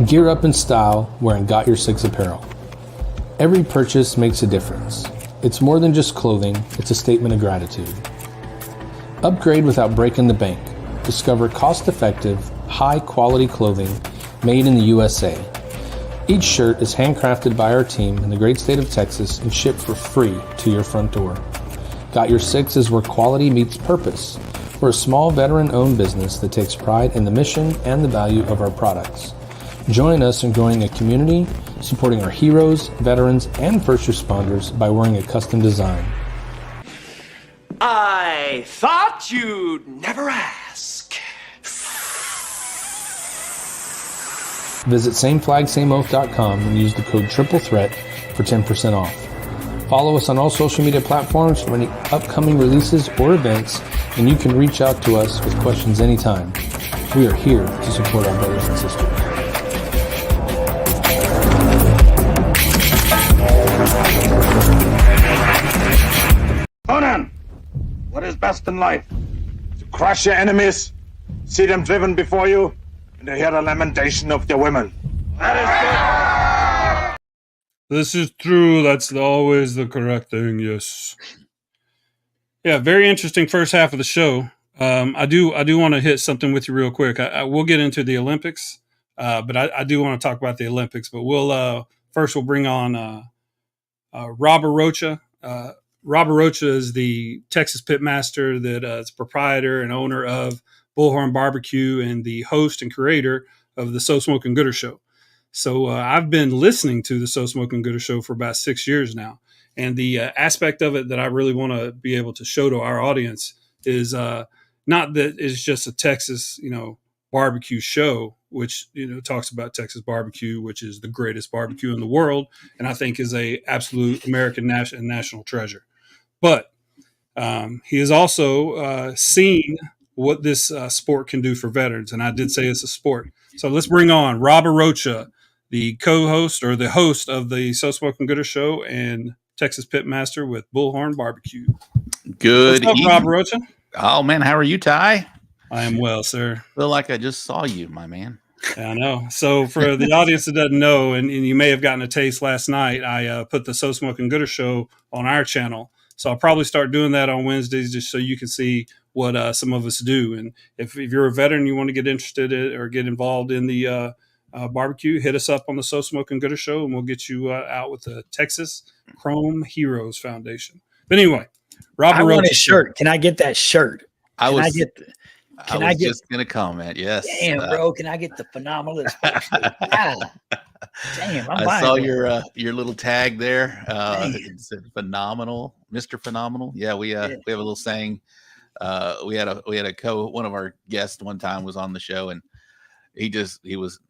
Gear up in style wearing Got Your Six apparel. Every purchase makes a difference. It's more than just clothing, it's a statement of gratitude. Upgrade without breaking the bank. Discover cost-effective, high-quality clothing made in the USA. Each shirt is handcrafted by our team in the great state of Texas and shipped for free to your front door. Got Your Six is where quality meets purpose. We're a small veteran-owned business that takes pride in the mission and the value of our products. Join us in growing a community, supporting our heroes, veterans, and first responders by wearing a custom design. I thought you'd never ask. Visit sameflagsameoath.com and use the code TRIPLETHREAT for 10% off. Follow us on all social media platforms for any upcoming releases or events, and you can reach out to us with questions anytime. We are here to support our brothers and sisters. best in life. To crush your enemies, see them driven before you, and to hear the lamentation of their women. That is good. This is true. That's always the correct thing. Yes. Yeah, very interesting first half of the show. I do want to hit something with you real quick. I will get into the Olympics, but I do want to talk about the Olympics. But we'll bring on Robert Rocha. Robert Rocha is the Texas Pitmaster that is proprietor and owner of Bullhorn Barbecue and the host and creator of the So Smokin' Gooder Show. So I've been listening to the So Smokin' Gooder Show for about 6 years now. And the aspect of it that I really want to be able to show to our audience is not that it's just a Texas, barbecue show, which, talks about Texas barbecue, which is the greatest barbecue in the world. And I think is a absolute American national treasure. But he has also seen what this sport can do for veterans. And I did say it's a sport. So let's bring on Robert Rocha, the co-host or the host of the So Smokin' Gooder Show and Texas Pitmaster with Bullhorn Barbecue. Good What's up, Robert Rocha? Oh, man. How are you, Ty? I am well, sir. Feel like I just saw you, my man. Yeah, I know. So for the audience that doesn't know, and you may have gotten a taste last night, I put the So Smokin' Gooder Show on our channel. So I'll probably start doing that on Wednesdays just so you can see what some of us do. And if you're a veteran, you want to get interested in, or get involved in the barbecue, hit us up on the So Smokin' Gooder Show, and we'll get you out with the Texas Chrome Heroes Foundation. But anyway, Robert Rocha. I want a shirt. Can I get that shirt? I was just going to comment. Yes. Damn, bro. Can I get the phenomenal? Damn, I saw your little tag there. It said phenomenal, Mr. Phenomenal. Yeah, we have a little saying. We had one of our guests one time was on the show, and he was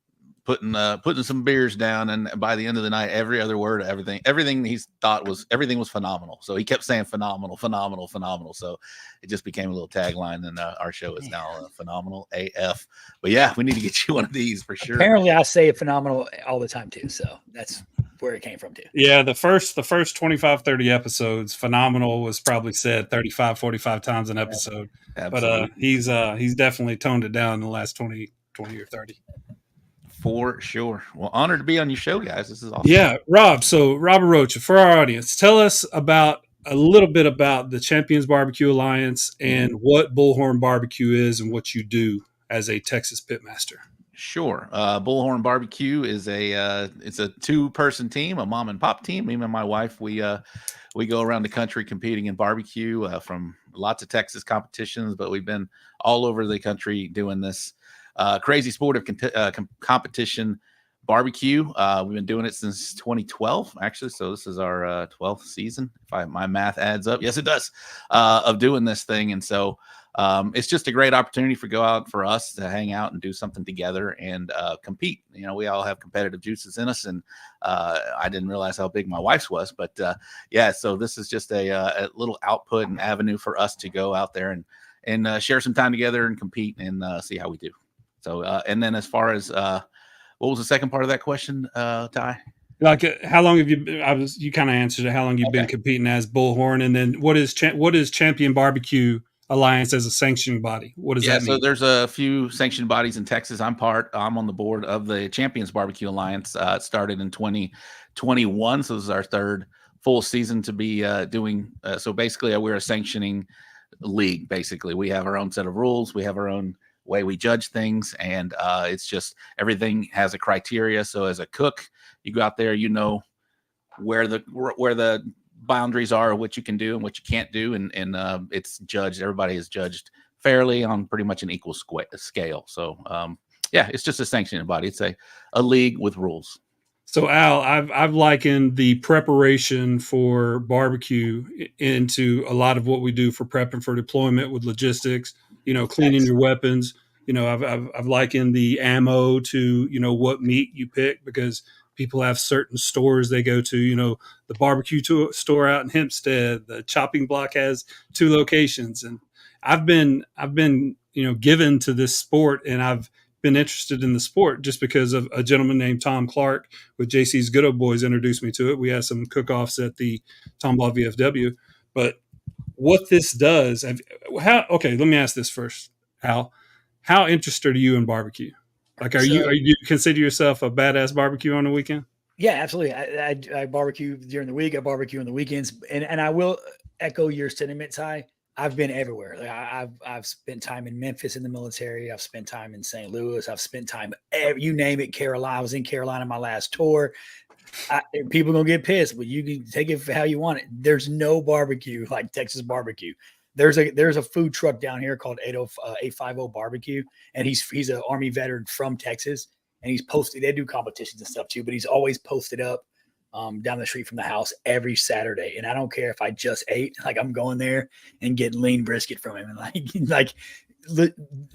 putting some beers down, and by the end of the night, every other word, everything he thought was phenomenal. So he kept saying phenomenal. So it just became a little tagline, and our show is now phenomenal AF. But yeah, we need to get you one of these for sure. Apparently, I say phenomenal all the time too. So that's where it came from too. Yeah, the first 25, 30 episodes, phenomenal was probably said 35, 45 times an episode. Absolutely. But he's definitely toned it down in the last 20 or 30. For sure. Well, honored to be on your show, guys. This is awesome. Yeah, Rob. So Robert Rocha, for our audience, tell us a little bit about the Champions Barbecue Alliance and what Bullhorn Barbecue is and what you do as a Texas Pitmaster. Sure. Bullhorn Barbecue is it's a 2-person team, a mom and pop team. Me and my wife, we go around the country competing in barbecue from lots of Texas competitions, but we've been all over the country doing this crazy sport of competition barbecue. We've been doing it since 2012, actually. So this is our 12th season, if my math adds up. Yes, it does, of doing this thing. And so it's just a great opportunity for us to hang out and do something together and compete. We all have competitive juices in us, and I didn't realize how big my wife's was. But so this is just a little output and avenue for us to go out there and share some time together and compete and see how we do. So, and then as far as what was the second part of that question, Ty? Like, how long have you been? You kind of answered it. How long you've been competing as Bullhorn, and then what is Champion Barbecue Alliance as a sanctioning body? What does that mean? So there's a few sanctioned bodies in Texas. I'm on the board of the Champions Barbecue Alliance. It started in 2021, so this is our third full season to be doing. So basically, we're a sanctioning league. Basically, we have our own set of rules. We have our own way we judge things, and it's just everything has a criteria. So as a cook, you go out there, where the boundaries are, what you can do and what you can't do, and it's judged. Everybody is judged fairly on pretty much an equal scale. So it's just a sanctioning body. It's a league with rules. So Al, I've likened the preparation for barbecue into a lot of what we do for prepping for deployment with logistics. Cleaning your weapons. I've likened the ammo to what meat you pick, because people have certain stores they go to. The barbecue store out in Hempstead, the chopping block has 2 locations, and I've been given to this sport, and I've been interested in the sport just because of a gentleman named Tom Clark with JC's Good Old Boys introduced me to it. We had some cook-offs at the Tomball VFW, but what this does. Okay, let me ask this first, Al. How interested are you in barbecue? Like, are you consider yourself a badass barbecue on the weekend? Yeah, absolutely. I barbecue during the week. I barbecue on the weekends, and I will echo your sentiment, Ty. I've been everywhere. Like I've spent time in Memphis in the military. I've spent time in St. Louis. I've spent time, you name it, Carolina. I was in Carolina my last tour. People gonna get pissed, but you can take it for how you want it. There's no barbecue like Texas barbecue. There's a food truck down here called 850 Barbecue, and he's an Army veteran from Texas, and he's posted. They do competitions and stuff too, but he's always posted up down the street from the house every Saturday. And I don't care if I just ate, like I'm going there and getting lean brisket from him. And like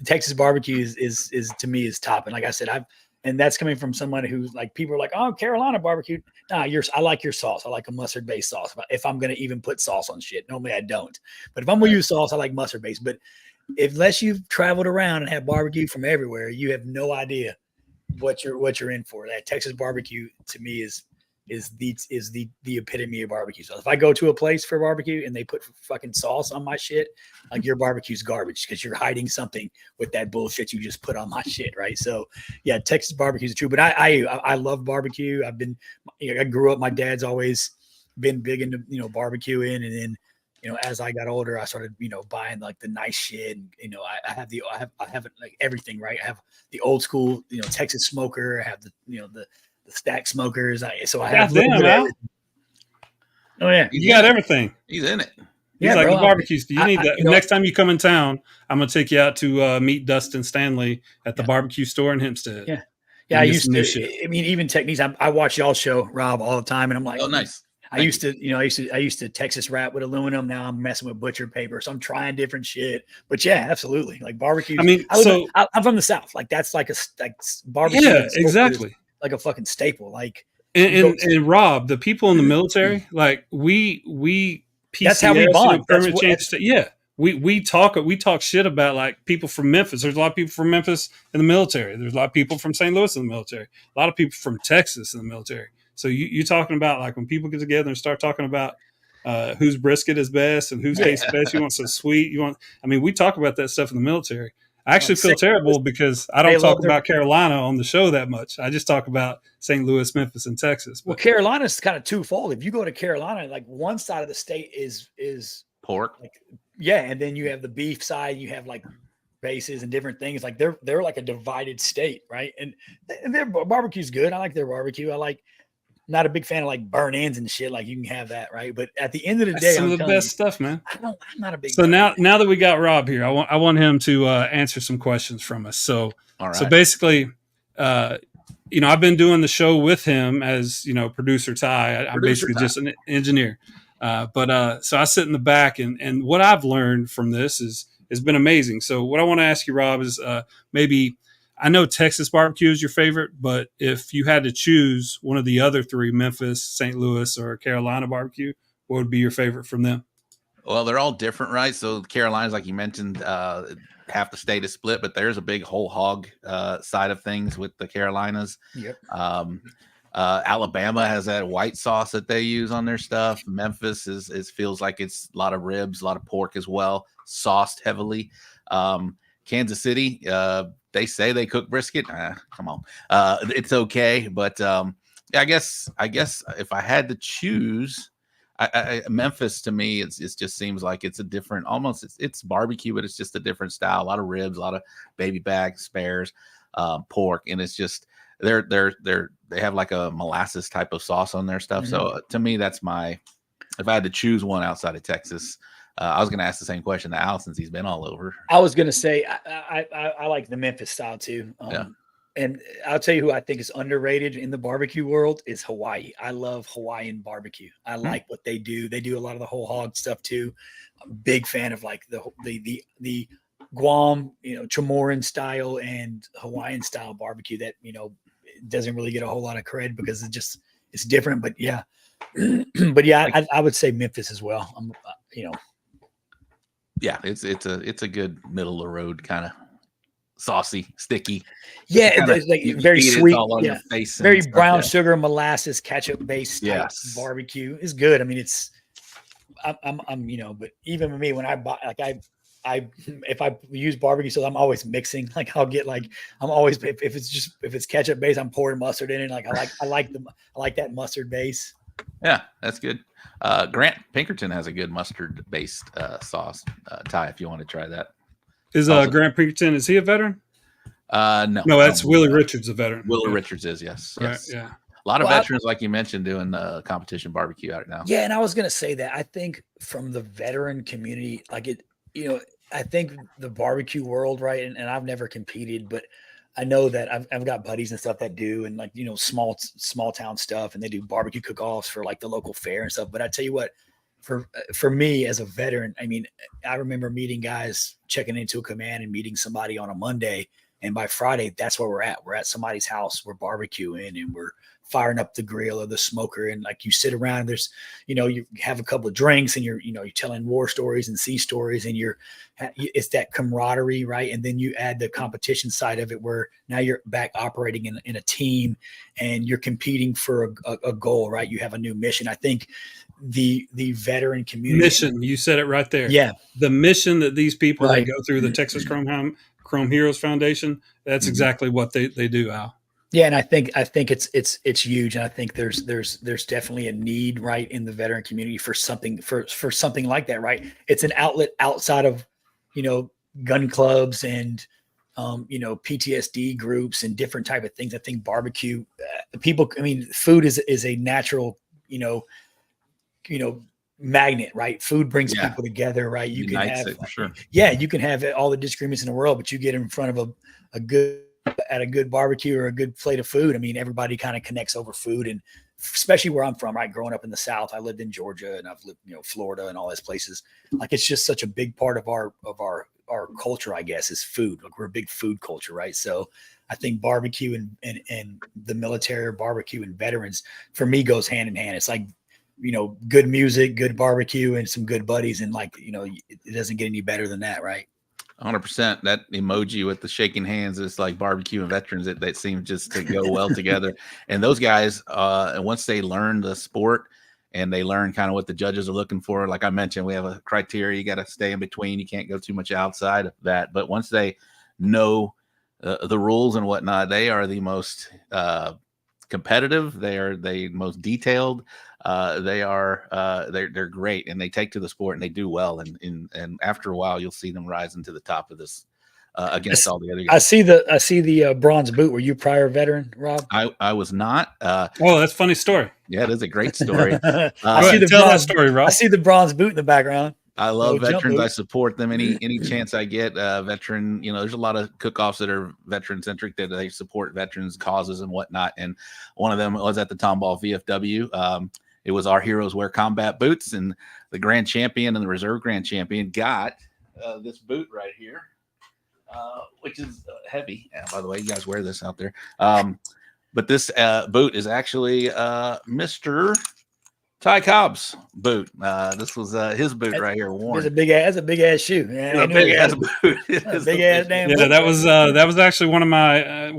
Texas barbecue is to me is top. And like I said, and that's coming from someone who like people are like, oh, Carolina barbecue. Nah, I like your sauce. I like a mustard based sauce. If I'm going to even put sauce on shit, normally I don't, but if I'm going to use sauce, I like mustard based. But unless you've traveled around and had barbecue from everywhere, you have no idea what you're in for. That Texas barbecue to me is the epitome of barbecue. So if I go to a place for barbecue and they put fucking sauce on my shit, like your barbecue's garbage because you're hiding something with that bullshit you just put on my shit, right? So yeah, Texas barbecue is true. But I love barbecue. I grew up. My dad's always been big into barbecuing, and then as I got older, I started buying like the nice shit. And, I have like everything, right? I have the old school Texas smoker. I have the stack smokers. So I have everything. Oh yeah, you got everything. He's in it. He's like, barbecues. You need that. Next time you come in town, I'm gonna take you out to meet Dustin Stanley at the barbecue store in Hempstead. Yeah. I used to. I mean, even techniques. I watch y'all show, Rob, all the time, and I'm like, oh, nice. I used to Texas wrap with aluminum. Now I'm messing with butcher paper. So I'm trying different shit. But yeah, absolutely. Like barbecue. I mean, I'm from the South. Like that's like barbecue. Yeah, exactly. Like a fucking staple. Like and Rob, the people in the military, like we PCS, that's how we bond. We talk shit about like people from Memphis. There's a lot of people from Memphis in the military. There's a lot of people from St. Louis in the military. A lot of people from Texas in the military. So you're talking about like when people get together and start talking about whose brisket is best and whose tastes best. You want so sweet. We talk about that stuff in the military. I actually feel terrible because I don't talk about Carolina on the show that much. I just talk about St. Louis, Memphis, and Texas. Well, Carolina's kind of twofold. If you go to Carolina, like one side of the state is pork. And then you have the beef side. You have like bases and different things. Like they're like a divided state, right? And their barbecue's good. I like their barbecue. Not a big fan of like burn ends and shit. Like you can have that, right? But at the end of the day, some of the best stuff, man. I'm not a big. So now that we got Rob here, I want him to answer some questions from us. So, all right. So basically, I've been doing the show with him as producer Ty. I'm basically just an engineer, but so I sit in the back, and what I've learned from this has been amazing. So what I want to ask you, Rob, is maybe. I know Texas barbecue is your favorite, but if you had to choose one of the other three, Memphis, St. Louis, or Carolina barbecue, what would be your favorite from them? Well, they're all different, right? So Carolinas, like you mentioned, half the state is split, but there's a big whole hog side of things with the Carolinas. Yep. Alabama has that white sauce that they use on their stuff. Memphis feels like it's a lot of ribs, a lot of pork as well, sauced heavily. Kansas City, they say they cook brisket. Come on, it's okay, but I guess if I had to choose, Memphis to me, it just seems like it's a different, almost it's barbecue, but it's just a different style. A lot of ribs, a lot of baby back spares, pork, and it's just they have like a molasses type of sauce on their stuff. Mm-hmm. So to me, that's if I had to choose one outside of Texas. I was going to ask the same question to Al since he's been all over. I was going to say I like the Memphis style too. And I'll tell you who I think is underrated in the barbecue world is Hawaii. I love Hawaiian barbecue. I like what they do. They do a lot of the whole hog stuff too. I'm a big fan of like the Guam, Chamorro style and Hawaiian style barbecue that doesn't really get a whole lot of cred because it's different. But yeah, I would say Memphis as well. Yeah, it's a good middle of the road kind of saucy, sticky. Yeah, it's like very sweet. All on your face very brown sugar, molasses, ketchup based barbecue is good. I mean, I'm but even with me, when I buy, like if I use barbecue sauce, I'm always mixing. Like I'm always, if it's ketchup based, I'm pouring mustard in it. Like I like that mustard base. Yeah, that's good. Grant Pinkerton has a good mustard based sauce. Ty, if you want to try that. Is Grant Pinkerton, is he a veteran? No, that's Willie Richards, a veteran. Willie Richards is, yes. Right, yeah. A lot of veterans, like you mentioned, doing competition barbecue out now. Yeah, and I was gonna say that I think from the veteran community, like I think the barbecue world, right? And I've never competed, but I know that I've got buddies and stuff that do, and like small town stuff, and they do barbecue cook-offs for like the local fair and stuff. But I tell you what, for me as a veteran, I mean, I remember meeting guys checking into a command and meeting somebody on a Monday. And by Friday, that's where we're at. We're at somebody's house. We're barbecuing and we're firing up the grill or the smoker. And like you sit around, there's, you have a couple of drinks and you're telling war stories and sea stories and it's that camaraderie, right? And then you add the competition side of it where now you're back operating in a team and you're competing for a goal, right? You have a new mission. I think the veteran community mission, you said it right there. Yeah. The mission that these people Right. that go through the Texas Chrome Heroes Foundation, that's exactly what they do, Al. Yeah, and I think it's huge, and I think there's definitely a need, right, in the veteran community for something something like that, right? It's an outlet outside of gun clubs and PTSD groups and different type of things. I think barbecue, food is a natural magnet, right? Food brings people together, right? You can have it, for sure. Yeah, you can have all the disagreements in the world, but you get in front of a good barbecue or a good plate of food. I mean, everybody kind of connects over food, and especially where I'm from, right? Growing up in the South, I lived in Georgia and I've lived, Florida and all those places. Like it's just such a big part of our culture, I guess, is food. Like we're a big food culture, right? So I think barbecue and the military or barbecue and veterans for me goes hand in hand. It's like, good music, good barbecue, and some good buddies. And it doesn't get any better than that, right? 100%. That emoji with the shaking hands is like barbecue and veterans. That seems just to go well together. And those guys, once they learn the sport and they learn kind of what the judges are looking for, like I mentioned, we have a criteria. You got to stay in between. You can't go too much outside of that. But once they know the rules and whatnot, they are the most competitive. They are the most detailed. They're great, and they take to the sport and they do well. And after a while, you'll see them rising to the top of this against all the other guys. I see the bronze boot. Were you prior veteran, Rob? I was not. That's a funny story. Yeah, it is a great story. Tell that story, Rob. I see the bronze boot in the background. I love veterans. I support them any chance I get. Veteran, there's a lot of cook-offs that are veteran centric that they support veterans causes and whatnot. And one of them was at the Tomball VFW. It was our heroes wear combat boots, and the grand champion and the reserve grand champion got this boot right here, which is heavy. And by the way, you guys wear this out there. But this boot is actually Mr. Ty Cobb's boot. This was his boot right here. Worn. It's a big ass shoe. Man. A big ass boot. Big ass damn. Yeah, boot. that was actually one of my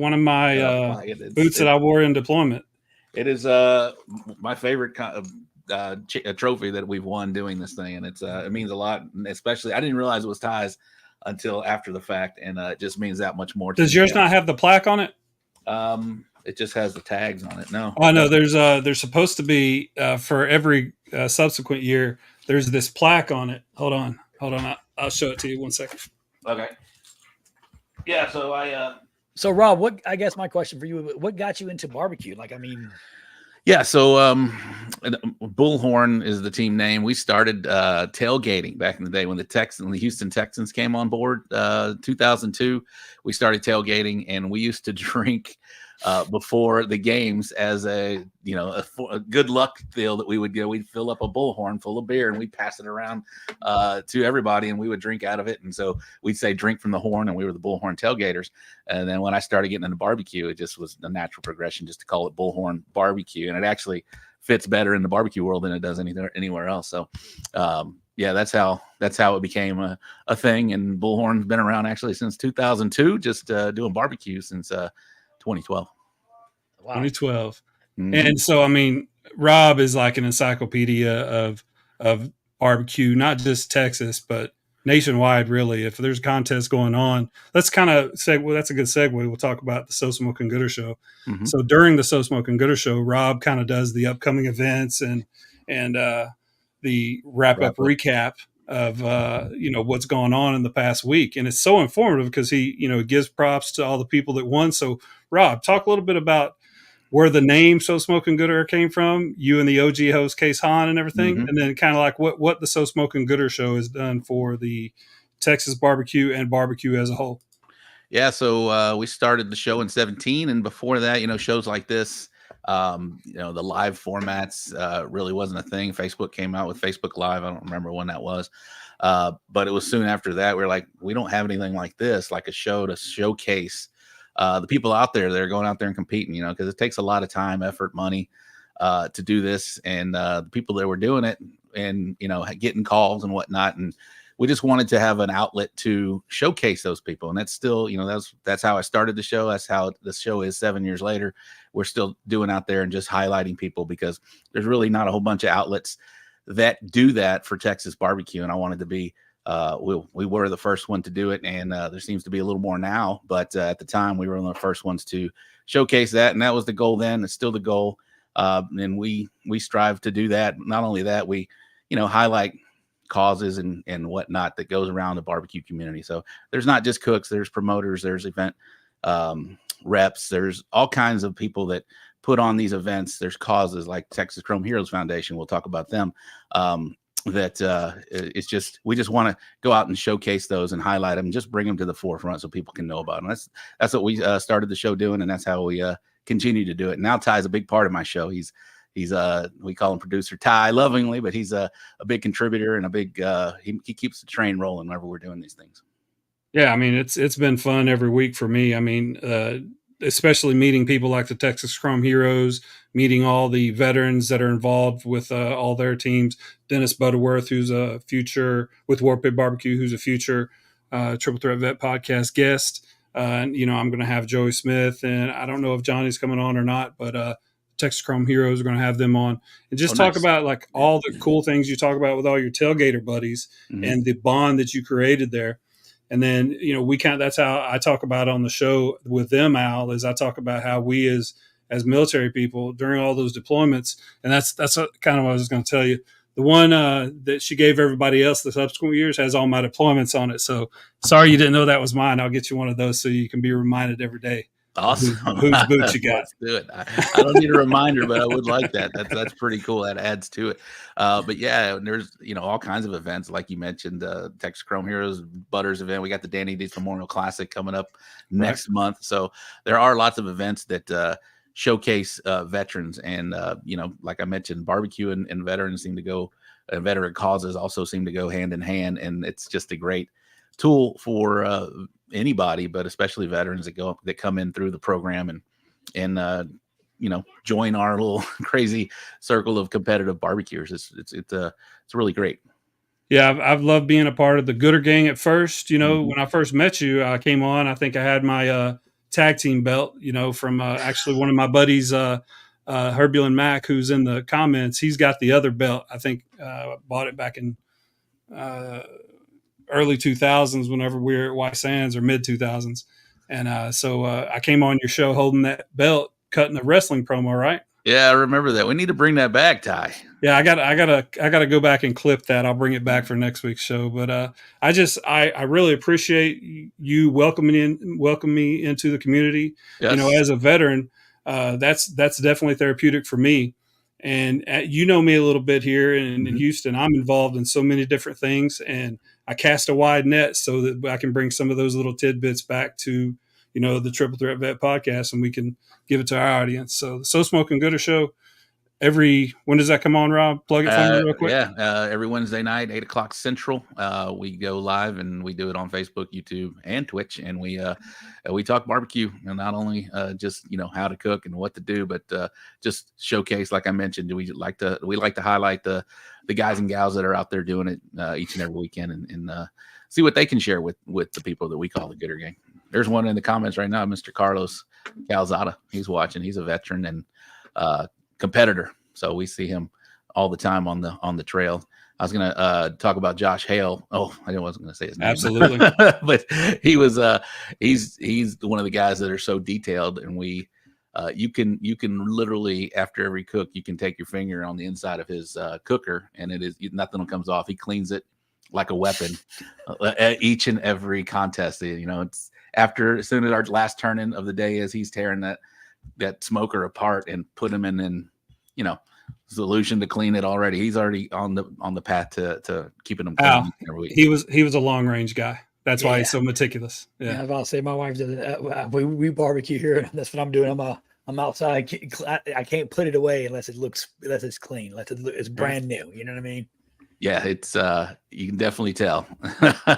boots that I wore in deployment. It is my favorite trophy that we've won doing this thing, and it means a lot. And especially, I didn't realize it was Ty's until after the fact, and it just means that much more. Does yours not have the plaque on it? It just has the tags on it. No. Oh, no. There's supposed to be for every subsequent year. There's this plaque on it. Hold on. I'll show it to you. 1 second. Okay. Yeah. So So Rob, I guess my question for you, what got you into barbecue? Yeah, so Bullhorn is the team name. We started tailgating back in the day when the Houston Texans came on board. 2002, we started tailgating, and we used to drink before the games as a good luck deal that we would go. We'd fill up a Bullhorn full of beer and we'd pass it around to everybody, and we would drink out of it. And so we'd say drink from the horn, and we were the Bullhorn tailgaters. And then when I started getting into barbecue, it just was a natural progression just to call it Bullhorn barbecue. And it actually fits better in the barbecue world than it does anywhere else. So that's how it became a thing. And Bullhorn's been around actually since 2002, just doing barbecue since 2012. Wow. 2012. Mm-hmm. And so, Rob is like an encyclopedia of barbecue, not just Texas, but nationwide, really. If there's a contest going on, let's kind of segue. Well, that's a good segue. We'll talk about the So Smoke and Gooder show. Mhm. So during the So Smoke and Gooder show, Rob kind of does the upcoming events and the wrap up recap of what's going on in the past week, and it's so informative because he gives props to all the people that won. So Rob, talk a little bit about where the name So Smoking Gooder came from, you and the OG host Case Han and everything, and then kind of like what the So Smoking Gooder show has done for the Texas barbecue and barbecue as a whole. Yeah, so we started the show in 2017, and before that, shows like this, the live formats really wasn't a thing. Facebook came out with Facebook Live. I don't remember when that was, but it was soon after that. We were like, we don't have anything like this, like a show to showcase the people out there that are going out there and competing, because it takes a lot of time, effort, money to do this, and the people that were doing it and, getting calls and whatnot. And we just wanted to have an outlet to showcase those people. And that's still, that's how I started the show. That's how the show is 7 years later. We're still doing out there and just highlighting people because there's really not a whole bunch of outlets that do that for Texas barbecue. And I wanted to be, we were the first one to do it. And there seems to be a little more now, but at the time we were one of the first ones to showcase that. And that was the goal then. It's still the goal. And we strive to do that. Not only that, we, highlight causes and whatnot that goes around the barbecue community. So there's not just cooks, there's promoters, there's event reps, there's all kinds of people that put on these events. There's causes like Texas Chrome Heroes Foundation. We'll talk about them. It's just, we just want to go out and showcase those and highlight them and just bring them to the forefront so people can know about them. That's what we started the show doing, and that's how we continue to do it. Now Ty's a big part of my show. He's we call him producer Ty lovingly, but he's a big contributor and a big he keeps the train rolling whenever we're doing these things. Yeah, I mean it's been fun every week for me. I mean, especially meeting people like the Texas Chrome Heroes, meeting all the veterans that are involved with all their teams. Dennis Butterworth, who's a future with Warpit Barbecue, who's a future Triple Threat Vet podcast guest. And I'm going to have Joey Smith, and I don't know if Johnny's coming on or not, but Texas Chrome Heroes are going to have them on and just talk about like all the cool things you talk about with all your tailgater buddies and the bond that you created there. And then, that's how I talk about on the show with them, Al, is I talk about how we as military people during all those deployments. And that's kind of what I was going to tell you. The one that she gave everybody else the subsequent years has all my deployments on it. So sorry you didn't know that was mine. I'll get you one of those so you can be reminded every day. Awesome. Whose boots you got? Let's do it. I don't need a reminder, but I would like that. That's pretty cool. That adds to it. But yeah, there's all kinds of events like you mentioned. Texas Chrome Heroes Butters event. We got the Danny D's Memorial Classic coming up next month. So there are lots of events that showcase veterans, and like I mentioned, barbecue and veterans seem to go. Veteran causes also seem to go hand in hand, and it's just a great tool for anybody, but especially veterans that come in through the program and join our little crazy circle of competitive barbecuers. It's really great. Yeah, I've loved being a part of the Gooder gang at first. When I first met you, I came on. I think I had my tag team belt. From actually one of my buddies, Herbulin Mac, who's in the comments. He's got the other belt. I think bought it back in early 2000s whenever we were at White Sands, or mid 2000s. And so I came on your show holding that belt, cutting the wrestling promo, right? Yeah, I remember that. We need to bring that back, Ty. Yeah, I gotta go back and clip that. I'll bring it back for next week's show. But I really appreciate you welcoming me into the community. Yes. As a veteran, that's definitely therapeutic for me. And me a little bit here in Houston. I'm involved in so many different things, and I cast a wide net so that I can bring some of those little tidbits back to, the Triple Threat Vet podcast, and we can give it to our audience. So the So Smoking Gooder show, when does that come on, Rob? Plug it for me real quick. Yeah, every Wednesday night, 8:00 Central. We go live, and we do it on Facebook, YouTube, and Twitch, and we talk barbecue, and not only just how to cook and what to do, but just showcase, like I mentioned. We like to highlight the guys and gals that are out there doing it each and every weekend, and see what they can share with the people that we call the Gooder gang. There's one in the comments right now, Mr. Carlos Calzada. He's watching. He's a veteran and competitor, so we see him all the time on the trail. I was gonna talk about Josh Hale. Oh, I wasn't gonna say his name. Absolutely. But he was he's one of the guys that are so detailed, and we you can literally, after every cook, you can take your finger on the inside of his cooker, and nothing comes off. He cleans it like a weapon at each and every contest. It's as soon as our last turn-in of the day is, he's tearing that smoker apart and put him in solution to clean it already. He's already on the path to keeping them clean every week. He was a long range guy. That's why he's so meticulous. Yeah, I was about to say, my wife does it. We barbecue here. That's what I'm doing. I'm outside. I can't put it away unless it's clean, unless it's brand new. You know what I mean? Yeah, it's you can definitely tell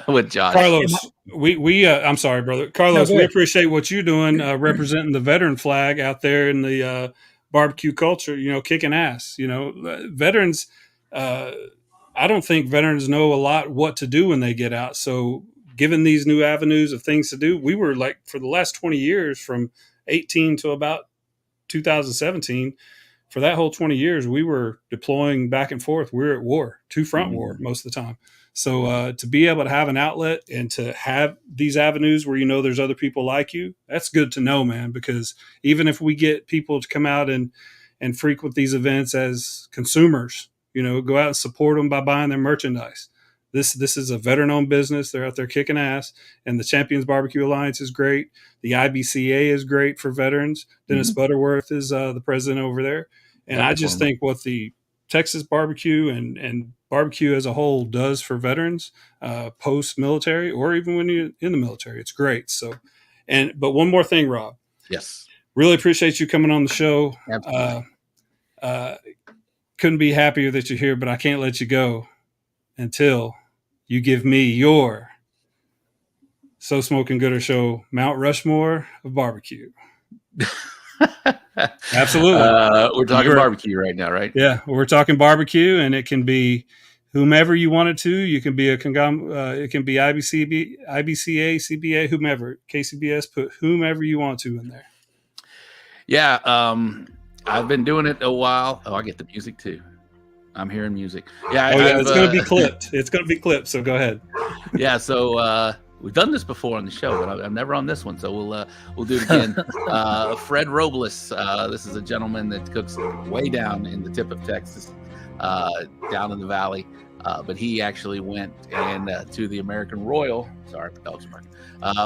with Josh. Carlos, I'm sorry, brother. Carlos, we appreciate what you're doing, representing the veteran flag out there in the barbecue culture, kicking ass. Veterans, I don't think veterans know a lot what to do when they get out. So given these new avenues of things to do, we were like, for the last 20 years, from 18 to about 2017, for that whole 20 years, we were deploying back and forth. We were at war, two-front war most of the time. So to be able to have an outlet and to have these avenues where there's other people like you, that's good to know, man, because even if we get people to come out and frequent these events as consumers, go out and support them by buying their merchandise. This is a veteran-owned business. They're out there kicking ass, and the Champions Barbecue Alliance is great. The IBCA is great for veterans. Dennis Butterworth is the president over there. And I just think what the Texas barbecue and barbecue as a whole does for veterans post-military, or even when you're in the military, it's great. So, but one more thing, Rob. Yes. Really appreciate you coming on the show. Absolutely. Couldn't be happier that you're here, but I can't let you go until you give me your So Smoking Gooder Show Mount Rushmore of barbecue. Absolutely. We're talking barbecue right now, right? Yeah, we're talking barbecue, and it can be whomever you want it to. You can be it can be IBCA, CBA, whomever, KCBS. Put whomever you want to in there. Yeah, I've been doing it a while. Oh, I get the music too. I'm hearing music. Yeah, it's going to be clipped. It's going to be clipped. So go ahead. Yeah, so we've done this before on the show, but I'm never on this one, so we'll do it again. Fred Robles. This is a gentleman that cooks way down in the tip of Texas, down in the valley. But he actually went to the American Royal. Sorry, the dog's barking.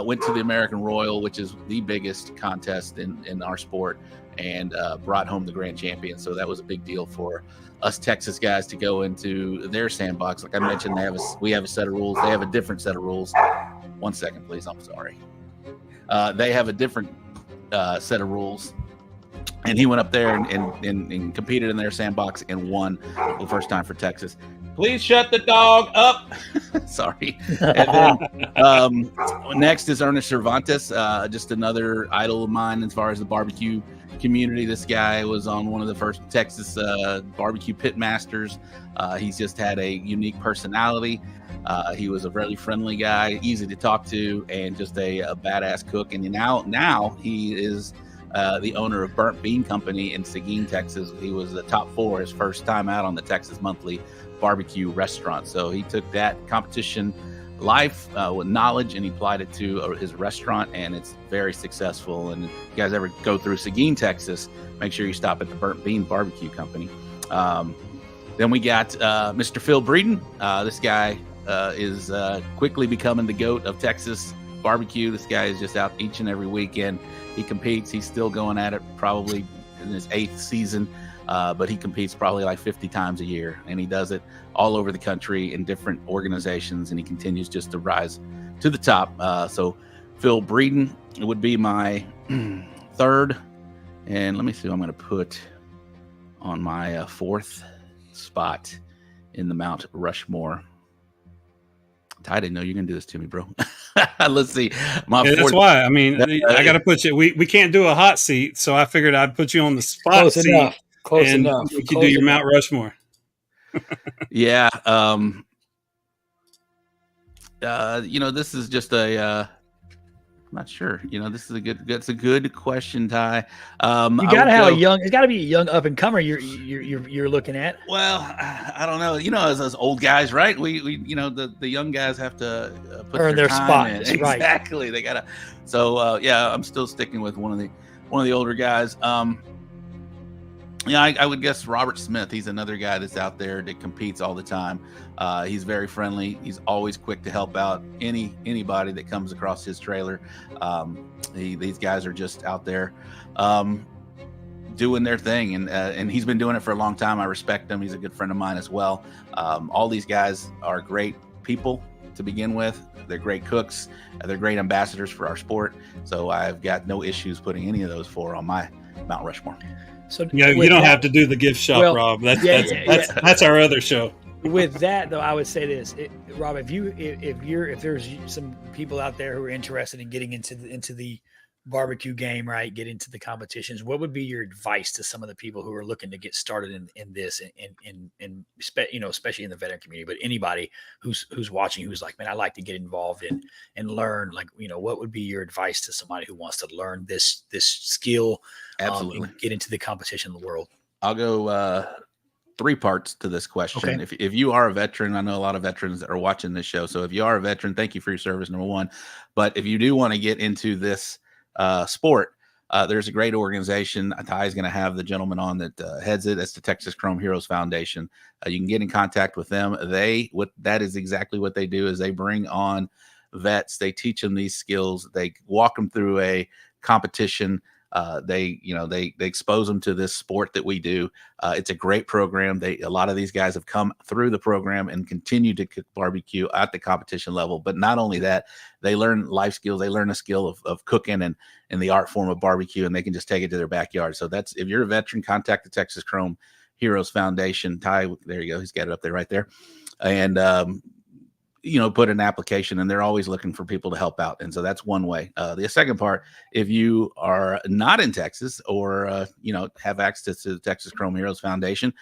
Went to the American Royal, which is the biggest contest in our sport, and brought home the grand champion. So that was a big deal for us Texas guys to go into their sandbox. Like I mentioned, we have a set of rules. They have a different set of rules. 1 second, please. I'm sorry. They have a different set of rules. And he went up there and competed in their sandbox and won the first time for Texas. Please shut the dog up. Sorry. And then, next is Ernest Cervantes, just another idol of mine as far as the barbecue community. This guy was on one of the first Texas barbecue pit masters. He's just had a unique personality. He was a very friendly guy, easy to talk to, and just a badass cook. And now he is the owner of Burnt Bean Company in Seguin, Texas. He was the top 4 his first time out on the Texas Monthly Barbecue Restaurant. So he took that competition life with knowledge and he applied it to his restaurant, and it's very successful. And if you guys ever go through Seguin, Texas, make sure you stop at the Burnt Bean Barbecue Company. Then we got Mr. Phil Breeden. This guy is quickly becoming the GOAT of Texas barbecue. This guy is just out each and every weekend. He competes. He's still going at it, probably in his 8th season, but he competes probably like 50 times a year, and he does it all over the country in different organizations, and he continues just to rise to the top. So Phil Breeden would be my 3rd, and let me see who I'm going to put on my 4th spot in the Mount Rushmore. Ty, I didn't know you were going to do this to me, bro. Let's see. That's why. I mean, I got to put you. We can't do a hot seat, so I figured I'd put you on the spot seat. Close enough. You can do your Mount Rushmore. Yeah. This is just a I'm not sure. This is that's a good question, Ty. You got to have a young. It's got to be a young up and comer. You're looking at. Well, I don't know. As old guys, right? We the young guys have to put earn their spot. Right. Exactly. They gotta. So I'm still sticking with one of the older guys. I would guess Robert Smith. He's another guy that's out there that competes all the time. He's very friendly. He's always quick to help out anybody that comes across his trailer. These guys are just out there doing their thing, and he's been doing it for a long time. I respect him. He's a good friend of mine as well. All these guys are great people to begin with. They're great cooks. They're great ambassadors for our sport. So I've got no issues putting any of those four on my Mount Rushmore. So you don't have to do the gift shop, Rob. That's our other show. With that, though, I would say this, Rob. If there's some people out there who are interested in getting into the barbecue game, right? Get into the competitions. What would be your advice to some of the people who are looking to get started in this, especially in the veteran community, but anybody who's watching, who's like, man, I like to get involved and learn. Like, what would be your advice to somebody who wants to learn this skill? Absolutely. And get into the competition in the world. I'll go 3 parts to this question. Okay. If you are a veteran, I know a lot of veterans that are watching this show. So if you are a veteran, thank you for your service, number one. But if you do want to get into this sport, there's a great organization. Ty is going to have the gentleman on that heads it. That's the Texas Chrome Heroes Foundation. You can get in contact with them. That is exactly what they do, is they bring on vets. They teach them these skills. They walk them through a competition. They expose them to this sport that we do. It's a great program. A lot of these guys have come through the program and continue to cook barbecue at the competition level. But not only that, they learn life skills. They learn a skill of cooking and the art form of barbecue, and they can just take it to their backyard. So if you're a veteran, contact the Texas Chrome Heroes Foundation. Ty, there you go. He's got it up there right there. And, put an application, and they're always looking for people to help out. And so that's one way. The second part, if you are not in Texas or, have access to the Texas Chrome Heroes Foundation,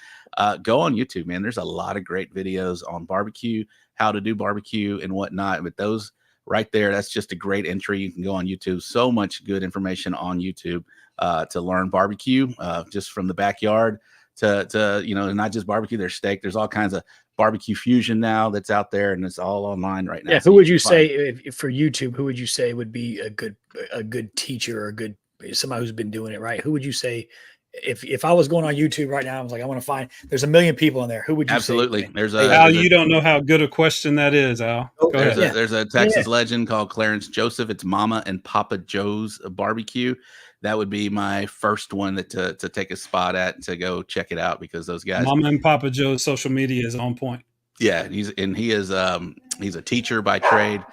go on YouTube, man. There's a lot of great videos on barbecue, how to do barbecue and whatnot. But those right there, that's just a great entry. You can go on YouTube. So much good information on YouTube to learn barbecue, just from the backyard to not just barbecue. There's steak. There's all kinds of barbecue fusion now that's out there, and it's all online right now. Yeah. Who would you say for YouTube? Who would you say would be a good teacher or somebody who's been doing it right? Who would you say if I was going on YouTube right now, I was like, I want to find. There's a million people in there. Who would you absolutely? Say? There's Al. You don't know how good a question that is, Al. Go ahead. There's a Texas legend called Clarence Joseph. It's Mama and Papa Joe's Barbecue. That would be my first one to take a spot at, to go check it out, because those guys. Mama and Papa Joe's social media is on point. Yeah, he's a teacher by trade.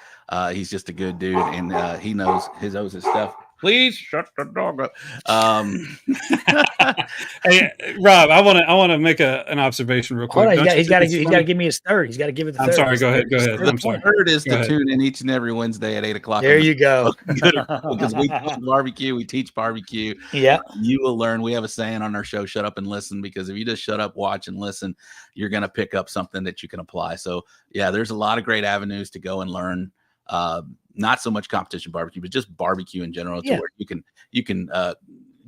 He's just a good dude, and he knows his stuff. Please shut the dog up. Hey, Rob, I want to make an observation real quick. He's got to give me his third. He's got to give it the third. I'm sorry. Go ahead. I'm sorry. The third is to tune in each and every Wednesday at 8:00. There you go. Because we teach barbecue. We teach barbecue. Yeah. You will learn. We have a saying on our show: "Shut up and listen." Because if you just shut up, watch, and listen, you're going to pick up something that you can apply. So yeah, there's a lot of great avenues to go and learn. Not so much competition barbecue, but just barbecue in general, to where you can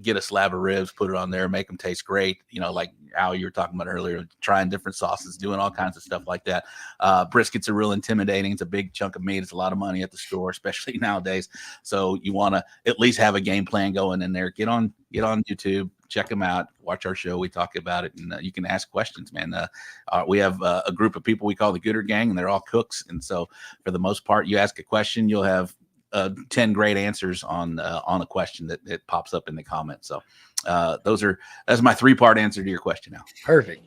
get a slab of ribs, put it on there, make them taste great. Like Al, you were talking about earlier, trying different sauces, doing all kinds of stuff like that. Briskets are real intimidating. It's a big chunk of meat. It's a lot of money at the store, especially nowadays. So you want to at least have a game plan going in there. Get on YouTube, check them out, watch our show. We talk about it, and you can ask questions, man. We have a group of people we call the Gooder Gang, and they're all cooks. And so for the most part, you ask a question, you'll have 10 great answers on a question that pops up in the comments. So that's my 3-part answer to your question now. Perfect.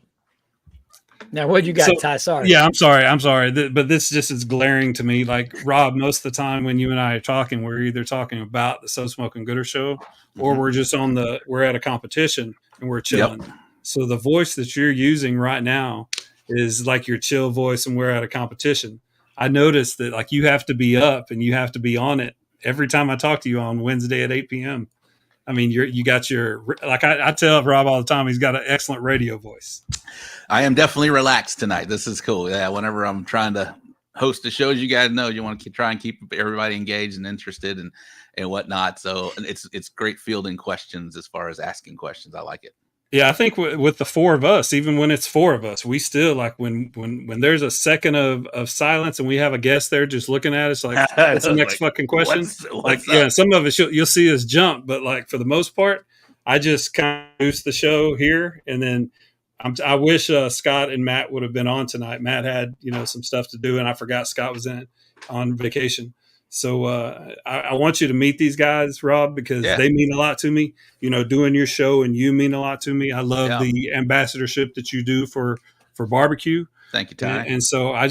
Now, what you got, Ty? Sorry. Yeah, I'm sorry. But this just is glaring to me. Like, Rob, most of the time when you and I are talking, we're either talking about the So Smoking Gooder show, or we're just we're at a competition and we're chilling. Yep. So the voice that you're using right now is like your chill voice, and we're at a competition. I noticed that, like, you have to be up and you have to be on it every time I talk to you on Wednesday at 8 p.m. I mean, you got your, like I tell Rob all the time, he's got an excellent radio voice. I am definitely relaxed tonight. This is cool. Yeah. Whenever I'm trying to host the shows, you guys know you want to try and keep everybody engaged and interested and whatnot. So it's great fielding questions as far as asking questions. I like it. Yeah, I think with the four of us, even when it's four of us, we still like when there's a second of silence and we have a guest there just looking at us like, what's the next fucking question? What's yeah, some of us you'll see us jump, but like for the most part, I just kind of boost the show here, and then I wish Scott and Matt would have been on tonight. Matt had some stuff to do, and I forgot Scott was on vacation. So I want you to meet these guys, Rob, because they mean a lot to me. Doing your show and you mean a lot to me. I love the ambassadorship that you do for barbecue. Thank you, Ty. And so I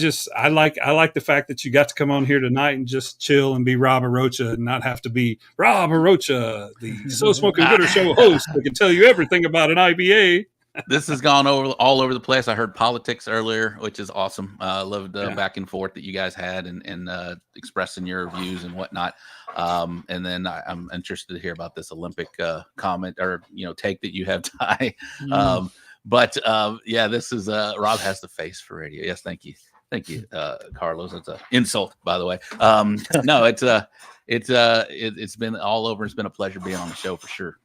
like the fact that you got to come on here tonight and just chill and be Rob Arocha and not have to be Rob Arocha, the So Smoking Gooder Show host that can tell you everything about an IBA. This has gone all over the place. I heard politics earlier, which is awesome. I loved the back and forth that you guys had and expressing your views and whatnot. And then I'm interested to hear about this Olympic comment or take that you have, Ty. But this is Rob has the face for radio. Yes, thank you, Carlos. It's an insult, by the way. No, it's been all over. It's been a pleasure being on the show for sure.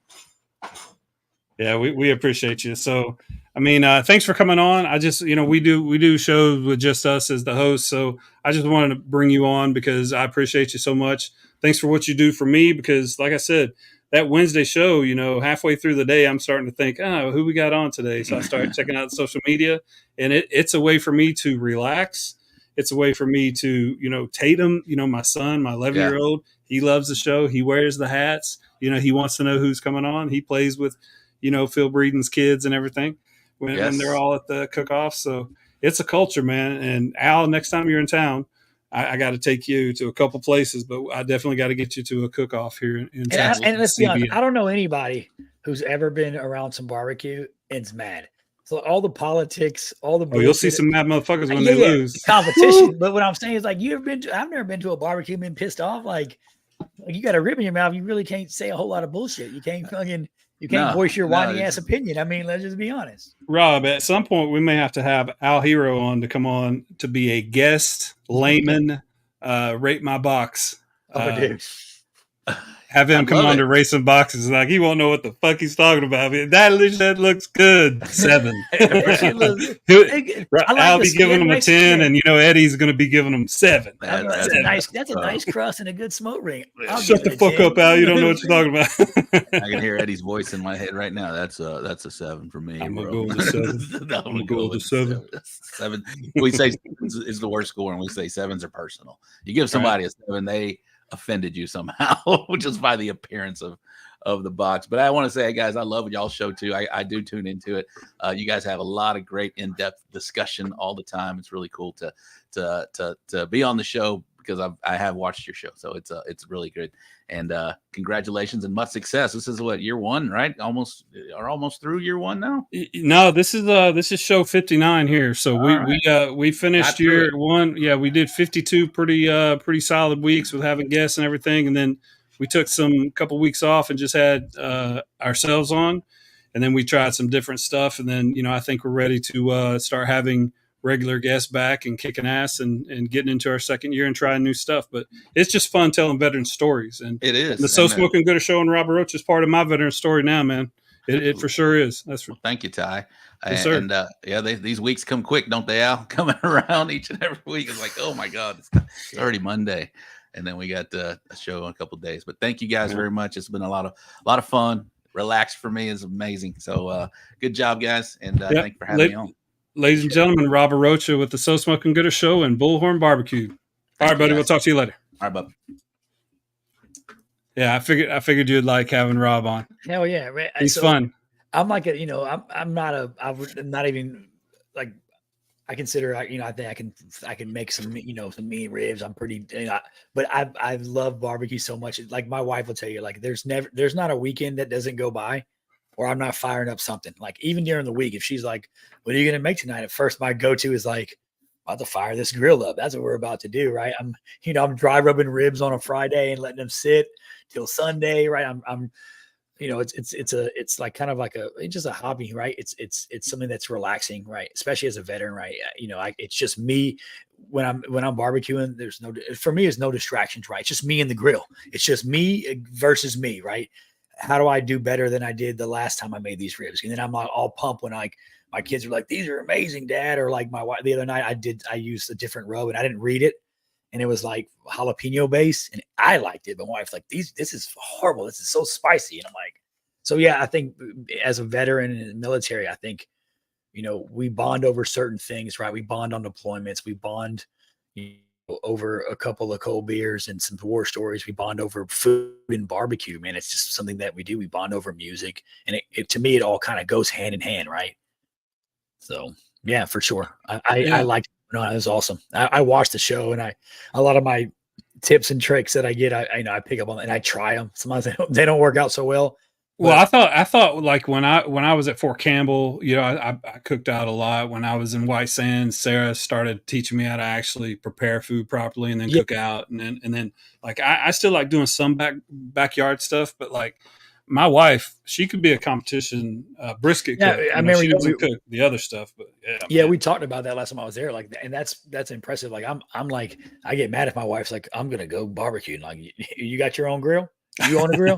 Yeah, we appreciate you. So, I mean, thanks for coming on. I just, we do shows with just us as the host. So I just wanted to bring you on because I appreciate you so much. Thanks for what you do for me, because like I said, that Wednesday show, halfway through the day, I'm starting to think, who we got on today? So I started checking out social media, and it's a way for me to relax. It's a way for me to, Tatum, my son, my 11-year-old, he loves the show. He wears the hats. He wants to know who's coming on. He plays with Phil Breeden's kids and everything when they're all at the cook-off. So it's a culture, man. And Al, next time you're in town, I got to take you to a couple places, but I definitely got to get you to a cook-off here in town. And let's be honest, I don't know anybody who's ever been around some barbecue and's mad. So all the politics, all the you'll see some mad motherfuckers when they lose. Competition. But what I'm saying is, like, I've never been to a barbecue and been pissed off. Like you got a rip in your mouth. You really can't say a whole lot of bullshit. You can't voice your whiny ass opinion. I mean, let's just be honest. Rob, at some point we may have to have Al Hero on to come on to be a guest layman, rate my box. Dude. Have him come on to race some boxes. Like, he won't know what the fuck he's talking about. That looks good. 7. I'll be giving him a 10, and Eddie's going to be giving him 7. That's a nice crust and a good smoke ring. Shut the fuck up, Al. You don't know what you're talking about. I can hear Eddie's voice in my head right now. That's a 7 for me. I'm gonna go with a 7. I'm gonna go with a 7. 7. We say is the worst score, and we say 7s are personal. You give somebody a 7, they offended you somehow, just by the appearance of the box. But I want to say, guys, I love y'all's show too. I do tune into it. You guys have a lot of great in-depth discussion all the time. It's really cool to be on the show, because I have watched your show, so it's really good. And congratulations and much success. This is what, year 1, right? Almost through year 1 now. No, this is show 59 here. So we finished year 1. Yeah, we did 52 pretty solid weeks with having guests and everything, and then we took some couple weeks off and just had ourselves on, and then we tried some different stuff, and then I think we're ready to start having regular guests back and kicking ass and getting into our second year and trying new stuff. But it's just fun telling veteran stories. And it is. The So Smoking Gooder Show and Robert Roach is part of my veteran story now, man. It for sure is. Thank you, Ty. Yes, sir. And these weeks come quick, don't they, Al? Coming around each and every week. It's like, oh my God, it's already Monday. And then we got a show in a couple of days. But thank you guys very much. It's been a lot of fun. Relax for me is amazing. So good job, guys. And thank you for having me on. Ladies and gentlemen, Robert Rocha with the So Smoking Gooder Show and Bullhorn Barbecue. All right, buddy. We'll talk to you later. All right, bub. Yeah, I figured you'd like having Rob on. Hell yeah, man. He's fun. I'm like I'm not even like, I consider, I think I can make some meat ribs. I'm pretty, but I love barbecue so much. Like, my wife will tell you, like, there's not a weekend that doesn't go by or I'm not firing up something. Like, even during the week, if she's like, what are you going to make tonight? At first, my go-to is like, about to fire this grill up. That's what we're about to do. Right. I'm dry rubbing ribs on a Friday and letting them sit till Sunday. Right. I'm it's like kind of like it's just a hobby, right? It's something that's relaxing, right? Especially as a veteran, right? It's just me when I'm barbecuing. For me, there's no distractions, right? It's just me and the grill. It's just me versus me, right? How do I do better than I did the last time I made these ribs? And then I'm like all pumped when like my kids are like, "These are amazing, Dad," or like my wife the other night I used a different rub and I didn't read it. And it was like jalapeno base, and I liked it. But my wife's like, this is horrible. This is so spicy. And I'm like, so yeah, I think as a veteran in the military, I think, we bond over certain things, right? We bond on deployments. We bond over a couple of cold beers and some war stories. We bond over food and barbecue, man. It's just something that we do. We bond over music. And to me, it all kind of goes hand in hand, right? So yeah, for sure. I liked it. No, it was awesome. I watched the show, and a lot of my tips and tricks that I get, I pick up on and I try them. Sometimes they don't work out so well. Well, I thought like when I was at Fort Campbell, I cooked out a lot. When I was in White Sands, Sarah started teaching me how to actually prepare food properly and then cook out. And then like, I still like doing some backyard stuff, but like my wife, she could be a competition brisket cook. I remember she doesn't cook the other stuff, but we talked about that last time I was there. Like, and that's impressive. Like I'm like, I get mad if my wife's like, I'm going to go barbecue. And like, you got your own grill? You own a grill?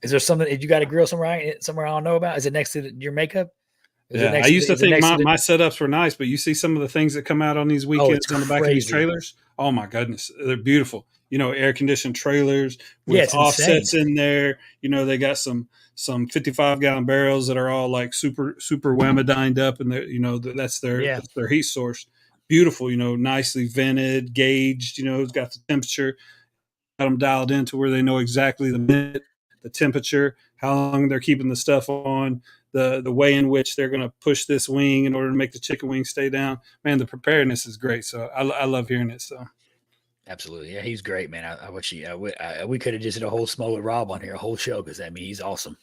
Is there something? You got a grill somewhere I don't know about? Is it next to your makeup? I used to think my setups were nice, but you see some of the things that come out on these weekends on the back of these trailers. Oh my goodness, they're beautiful. Air conditioned trailers with offsets in there. They got some 55-gallon barrels that are all like super whammadined up, and that's their heat source. Beautiful, nicely vented, gauged. It's got the temperature. Got them dialed in to where they know exactly the minute, the temperature, how long they're keeping the stuff on, the way in which they're going to push this wing in order to make the chicken wing stay down. Man, the preparedness is great. So I love hearing it. So absolutely, yeah, he's great, man. I wish we could have just did a whole Smo with Rob on here, a whole show, because he's awesome.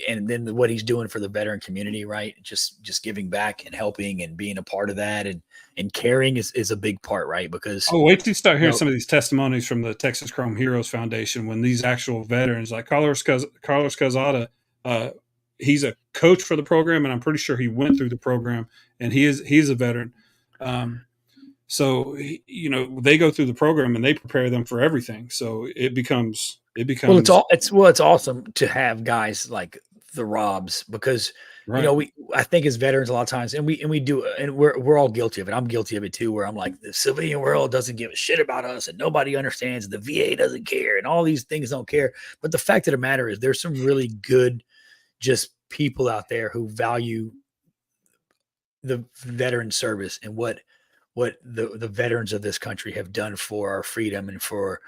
And then what he's doing for the veteran community, right? Just giving back and helping and being a part of that and caring is a big part, right? Because wait till you start hearing some of these testimonies from the Texas Chrome Heroes Foundation when these actual veterans like Carlos Calzada, he's a coach for the program, and I'm pretty sure he went through the program, and he's a veteran. So they go through the program and they prepare them for everything. So it becomes it's awesome to have guys like the Robs, because I think as veterans a lot of times, and we do, and we're all guilty of it. I'm guilty of it too, where I'm like, the civilian world doesn't give a shit about us and nobody understands. The VA doesn't care and all these things don't care. But the fact of the matter is there's some really good just people out there who value the veteran service and what the veterans of this country have done for our freedom and for,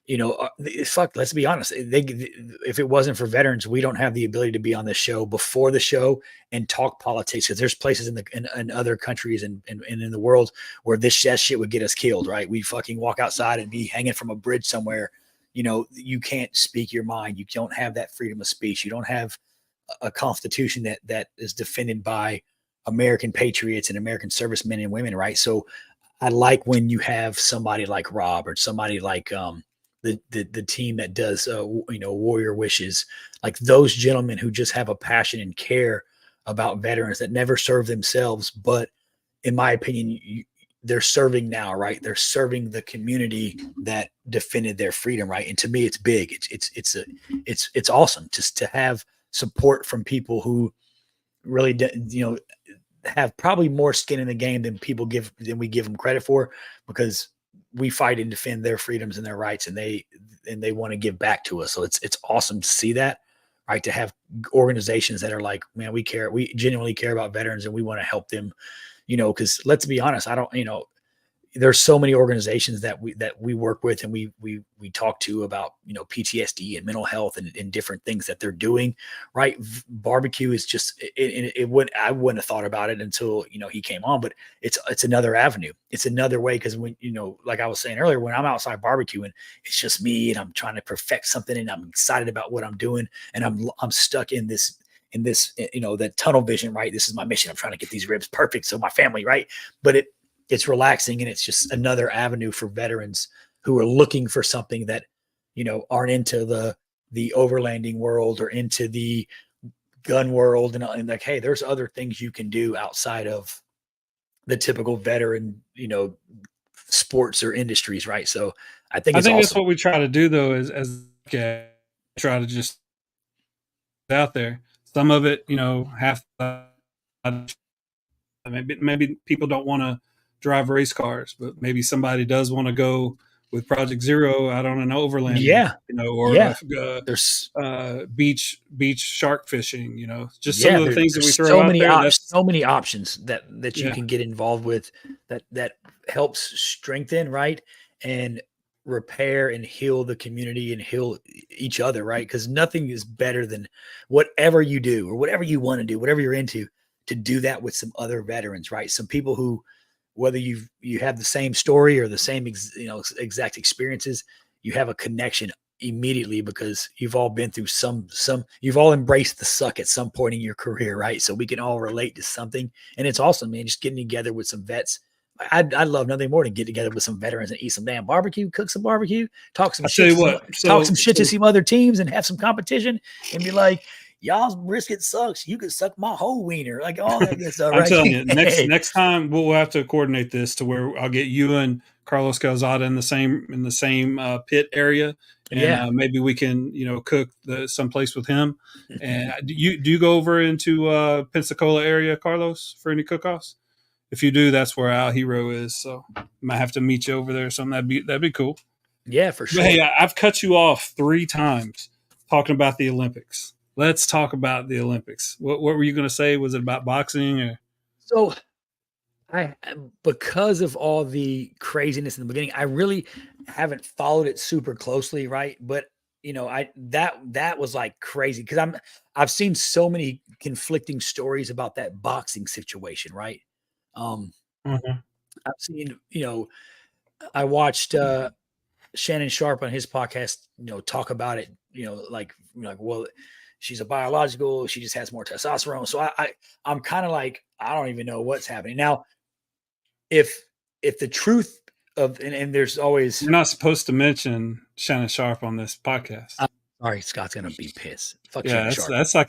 let's be honest. If it wasn't for veterans, we don't have the ability to be on this show before the show and talk politics, because there's places in other countries and in the world where that shit would get us killed, right? We fucking walk outside and be hanging from a bridge somewhere. You can't speak your mind. You don't have that freedom of speech. You don't have a constitution that is defended by American patriots and American servicemen and women, right? So I like when you have somebody like Rob or somebody like the team that does Warrior Wishes, like those gentlemen who just have a passion and care about veterans that never serve themselves, but in my opinion, they're serving now, right? They're serving the community that defended their freedom, right? And to me, it's big. It's awesome just to have support from people who really have probably more skin in the game than we give them credit for, because we fight and defend their freedoms and their rights, and they want to give back to us. So it's awesome to see that, right? To have organizations that are like, man, we genuinely care about veterans and we want to help them, because let's be honest, there's so many organizations that we work with and we talk to about, PTSD and mental health and different things that they're doing, right? Barbecue is just, I wouldn't have thought about it until, he came on, but it's another avenue. It's another way. Cause when, like I was saying earlier, when I'm outside barbecuing, it's just me and I'm trying to perfect something and I'm excited about what I'm doing. And I'm stuck in this, that tunnel vision, right? This is my mission. I'm trying to get these ribs perfect. So my family, right. But it's relaxing, and it's just another avenue for veterans who are looking for something that, aren't into the the overlanding world or into the gun world and like, hey, there's other things you can do outside of the typical veteran, sports or industries, right? So I think that's what we try to do though, is try to just out there. Some of it, half maybe people don't want to drive race cars, but maybe somebody does want to go with Project Zero out on an overland, there's beach shark fishing, just some of the things that we throw out there. So many options that you can get involved with that helps strengthen, right, and repair and heal the community and heal each other, right? Because nothing is better than whatever you do or whatever you want to do, whatever you're into, to do that with some other veterans, right? Some people who, whether you have the same story or the same exact experiences, you have a connection immediately because you've all been through you've all embraced the suck at some point in your career, right? So we can all relate to something, and it's awesome, man. Just getting together with some vets. I'd love nothing more than get together with some veterans and eat some damn barbecue, cook some barbecue, talk some shit to some other teams and have some competition and be like, y'all's brisket sucks. You could suck my whole wiener, like all that good stuff. I'm right? telling you, next time we'll have to coordinate this to where I'll get you and Carlos Calzada in the same pit area, and maybe we can cook someplace with him. And do you go over into Pensacola area, Carlos, for any cook-offs? If you do, that's where Al Hero is. So I might have to meet you over there or something. That'd be cool. Yeah, for sure. But hey, I've cut you off 3 times talking about the Olympics. Let's talk about the Olympics. What were you going to say? Was it about boxing or? So because of all the craziness in the beginning, I really haven't followed it super closely. Right. But that was like crazy because I've seen so many conflicting stories about that boxing situation. Right. I've seen, I watched, Shannon Sharp on his podcast, talk about it, well, she's a biological, she just has more testosterone. So I'm kind of like, I don't even know what's happening now. If the truth of, and there's always, you're not supposed to mention Shannon Sharp on this podcast. All right, Scott's gonna be pissed. Fuck yeah, Shannon Sharp.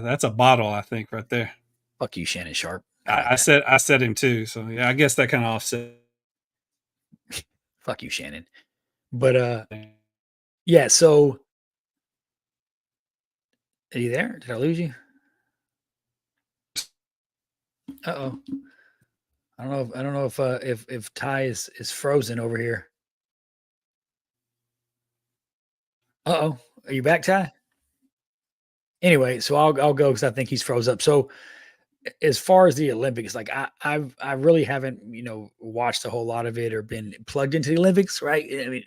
that's a bottle, I think, right there. Fuck you, Shannon Sharp. I said him too, so yeah, I guess that kind of offset. Fuck you, Shannon. But yeah. So, are you there? Did I lose you? Uh-oh. I don't know if Ty is frozen over here. Uh-oh. Are you back, Ty? Anyway, so I'll go because I think he's froze up. So as far as the Olympics, like I really haven't, watched a whole lot of it or been plugged into the Olympics, right? I mean,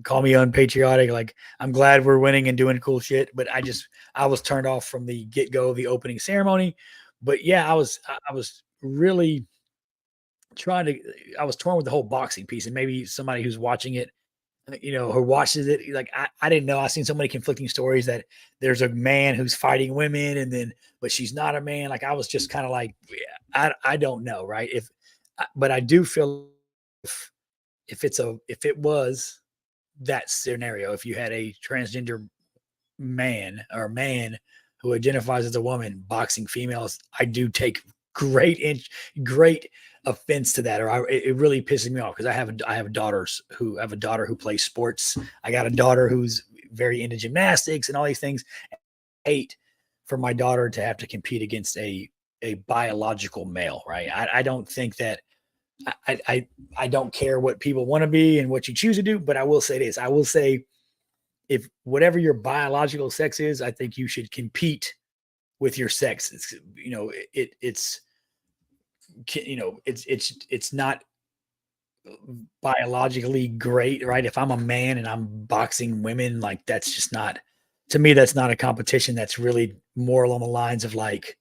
call me unpatriotic. Like, I'm glad we're winning and doing cool shit, but I was turned off from the get-go of the opening ceremony. But yeah, I was really I was torn with the whole boxing piece, and maybe somebody who's watching it, who watches it, like I didn't know. I've seen so many conflicting stories that there's a man who's fighting women but she's not a man. Like, I was just kind of like, I don't know. Right. But I do feel if it was that scenario, if you had a transgender man or man who identifies as a woman boxing females, I do take great offense to that, or it really pisses me off because I have a daughter who plays sports. I got a daughter who's very into gymnastics and all these things. I hate for my daughter to have to compete against a biological male, right? I don't think that I don't care what people want to be and what you choose to do, but I will say this. I will say, if whatever your biological sex is, I think you should compete with your sex. It's not biologically great, right? If I'm a man and I'm boxing women, like, that's just not, to me, that's not a competition. That's really more along the lines of like,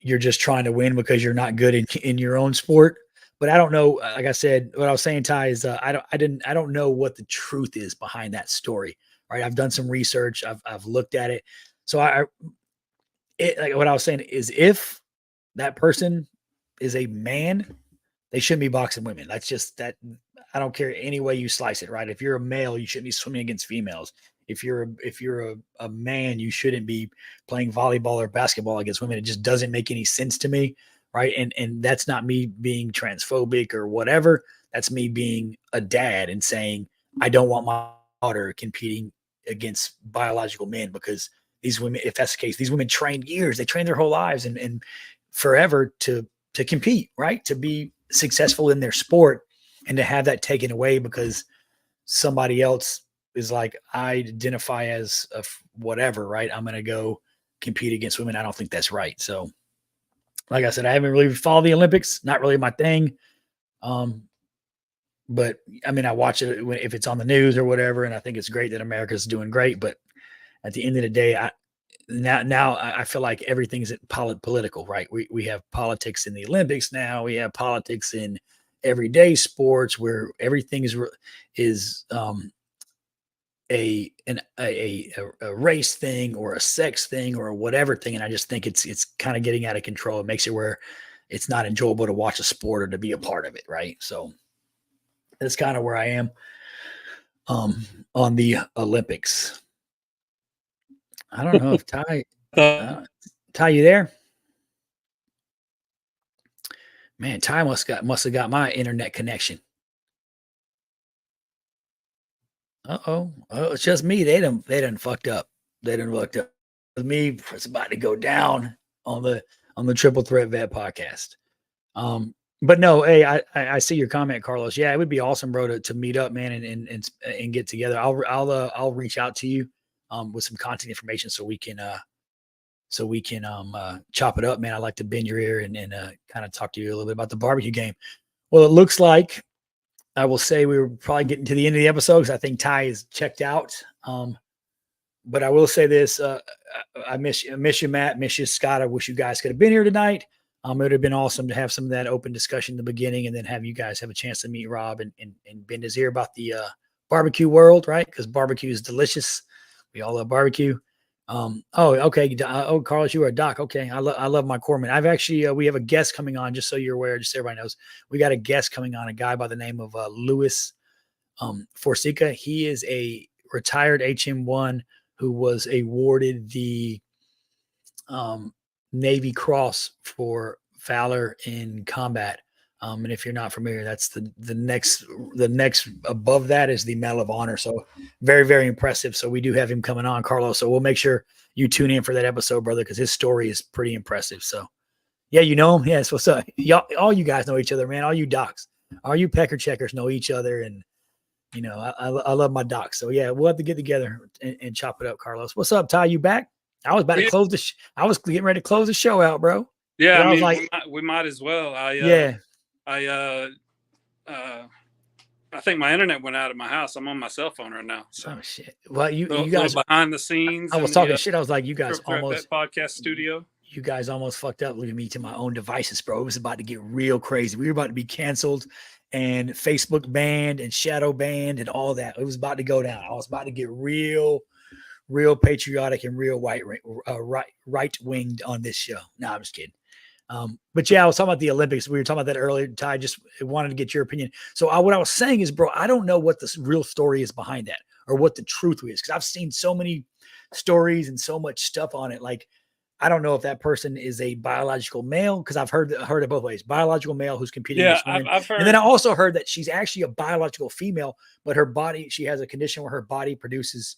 you're just trying to win because you're not good in your own sport. But I don't know. Like I said, what I was saying, Ty, is I don't know what the truth is behind that story. Right? I've done some research. I've looked at it. So like what I was saying is, if that person is a man, they shouldn't be boxing women. That's just that. I don't care any way you slice it. Right? If you're a male, you shouldn't be swimming against females. if you're a man, you shouldn't be playing volleyball or basketball against women. It just doesn't make any sense to me, right? And that's not me being transphobic or whatever. That's me being a dad and saying I don't want my daughter competing against biological men, because these women, if that's the case, these women train years, they train their whole lives and forever to compete, right? To be successful in their sport, and to have that taken away because somebody else is like, I identify as a whatever, right? I'm going to go compete against women. I don't think that's right. So like I said, I haven't really followed the Olympics, not really my thing. But I mean, I watch it if it's on the news or whatever, and I think it's great that America's doing great. But at the end of the day, I feel like everything's political, right? We have politics in the Olympics now. We have politics in everyday sports where everything is a race thing or a sex thing or a whatever thing, and I just think it's kind of getting out of control. It makes it where it's not enjoyable to watch a sport or to be a part of it, right? So that's kind of where I am on the Olympics. I don't know if Ty, you there? Man, Ty must have got my internet connection. Oh, it's just me. They done fucked up. They done fucked up. With me, it's about to go down on the Triple Threat Vet podcast. But no, hey, I see your comment, Carlos. Yeah, it would be awesome, bro, to meet up, man, and get together. I'll reach out to you with some content information so we can chop it up, man. I'd like to bend your ear and kind of talk to you a little bit about the barbecue game. Well, it looks like I will say we were probably getting to the end of the episode because I think Ty is checked out. But I will say this: I miss you, Matt. Miss you, Scott. I wish you guys could have been here tonight. It would have been awesome to have some of that open discussion in the beginning, and then have you guys have a chance to meet Rob and bend his ear about the barbecue world, right? Because barbecue is delicious. We all love barbecue. Okay. Carlos, you are a doc. Okay. I love my corpsman. I've actually, we have a guest coming on, just so you're aware, just so everybody knows. We got a guest coming on, a guy by the name of Louis Forsica. He is a retired HM1 who was awarded the Navy Cross for valor in combat. And if you're not familiar, that's the next above that is the Medal of Honor. So very, very impressive. So we do have him coming on, Carlos. So we'll make sure you tune in for that episode, brother, because his story is pretty impressive. So yeah, you know him. Yes. What's up? Y'all, all you guys know each other, man. All you docs, all you pecker checkers know each other. And you know, I love my docs. So yeah, we'll have to get together and chop it up, Carlos. What's up, Ty? You back? I was about to close I was getting ready to close the show out, bro. Yeah. I mean, like, we might as well. I think my internet went out of my house. I'm on my cell phone right now. So. Oh shit! Well, you guys behind the scenes. I was talking shit. I was like, you guys almost podcast studio. You guys almost fucked up. Look at me to my own devices, bro. It was about to get real crazy. We were about to be canceled and Facebook banned and shadow banned and all that. It was about to go down. I was about to get real patriotic and real right winged on this show. No, I'm just kidding. But yeah, I was talking about the Olympics. We were talking about that earlier. Ty, just wanted to get your opinion. So what I was saying is, bro, I don't know what the real story is behind that or what the truth is. Cause I've seen so many stories and so much stuff on it. Like, I don't know if that person is a biological male. Cause I've heard it both ways. Biological male who's competing. Yeah. I've heard. And then I also heard that she's actually a biological female, but she has a condition where her body produces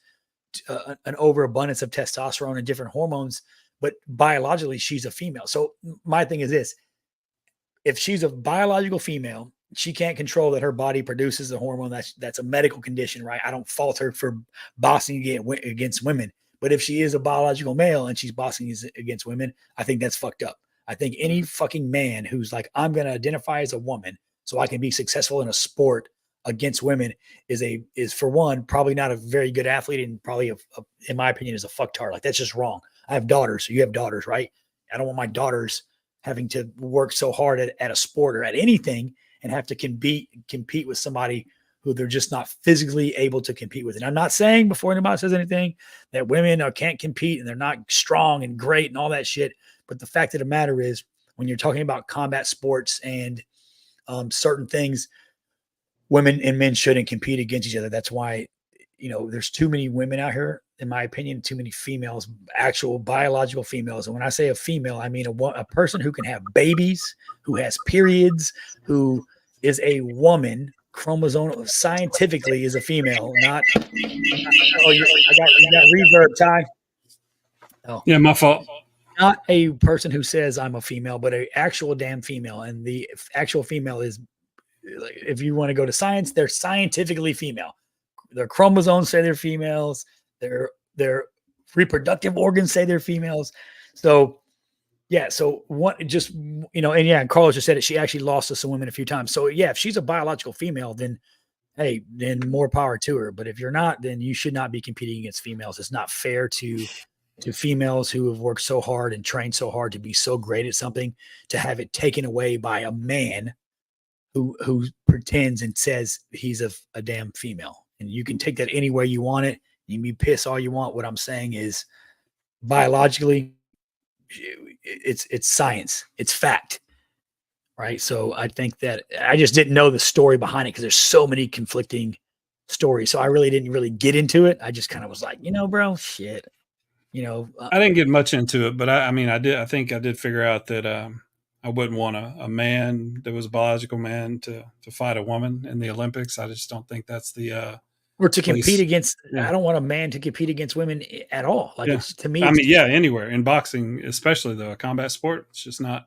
an overabundance of testosterone and different hormones. But biologically, she's a female. So my thing is this: if she's a biological female, she can't control that her body produces a hormone. That's a medical condition, right? I don't fault her for bossing against women. But if she is a biological male and she's bossing against women, I think that's fucked up. I think any fucking man who's like, I'm going to identify as a woman so I can be successful in a sport against women is for one, probably not a very good athlete, and probably in my opinion is a fucktard. Like, that's just wrong. I have daughters. So you have daughters, right? I don't want my daughters having to work so hard at a sport or at anything and have to compete with somebody who they're just not physically able to compete with. And I'm not saying, before anybody says anything, that women can't compete and they're not strong and great and all that shit. But the fact of the matter is, when you're talking about combat sports and certain things, women and men shouldn't compete against each other. That's why, there's too many women out here, in my opinion, too many females, actual biological females. And when I say a female, I mean a person who can have babies, who has periods, who is a woman, chromosome scientifically is a female, not. Oh, you got reverb, Ty. Oh, yeah, my fault. Not a person who says I'm a female, but an actual damn female. And the actual female is, if you want to go to science, they're scientifically female. Their chromosomes say they're females. Their reproductive organs say they're females. So, yeah. So and Carlos just said it. She actually lost to some women a few times. So yeah, if she's a biological female, then hey, then more power to her. But if you're not, then you should not be competing against females. It's not fair to females who have worked so hard and trained so hard to be so great at something, to have it taken away by a man who pretends and says he's a damn female. And you can take that any way you want it. You can be pissed all you want. What I'm saying is, biologically, it's science. It's fact. Right. So I think that I just didn't know the story behind it because there's so many conflicting stories. So I really didn't really get into it. I just kind of was like, bro, shit. I didn't get much into it, but I think I did figure out that I wouldn't want a man that was a biological man to fight a woman in the Olympics. I just don't think that's the or to compete against. Yeah. I don't want a man to compete against women at all. Like to me, anywhere in boxing, especially though a combat sport, it's just not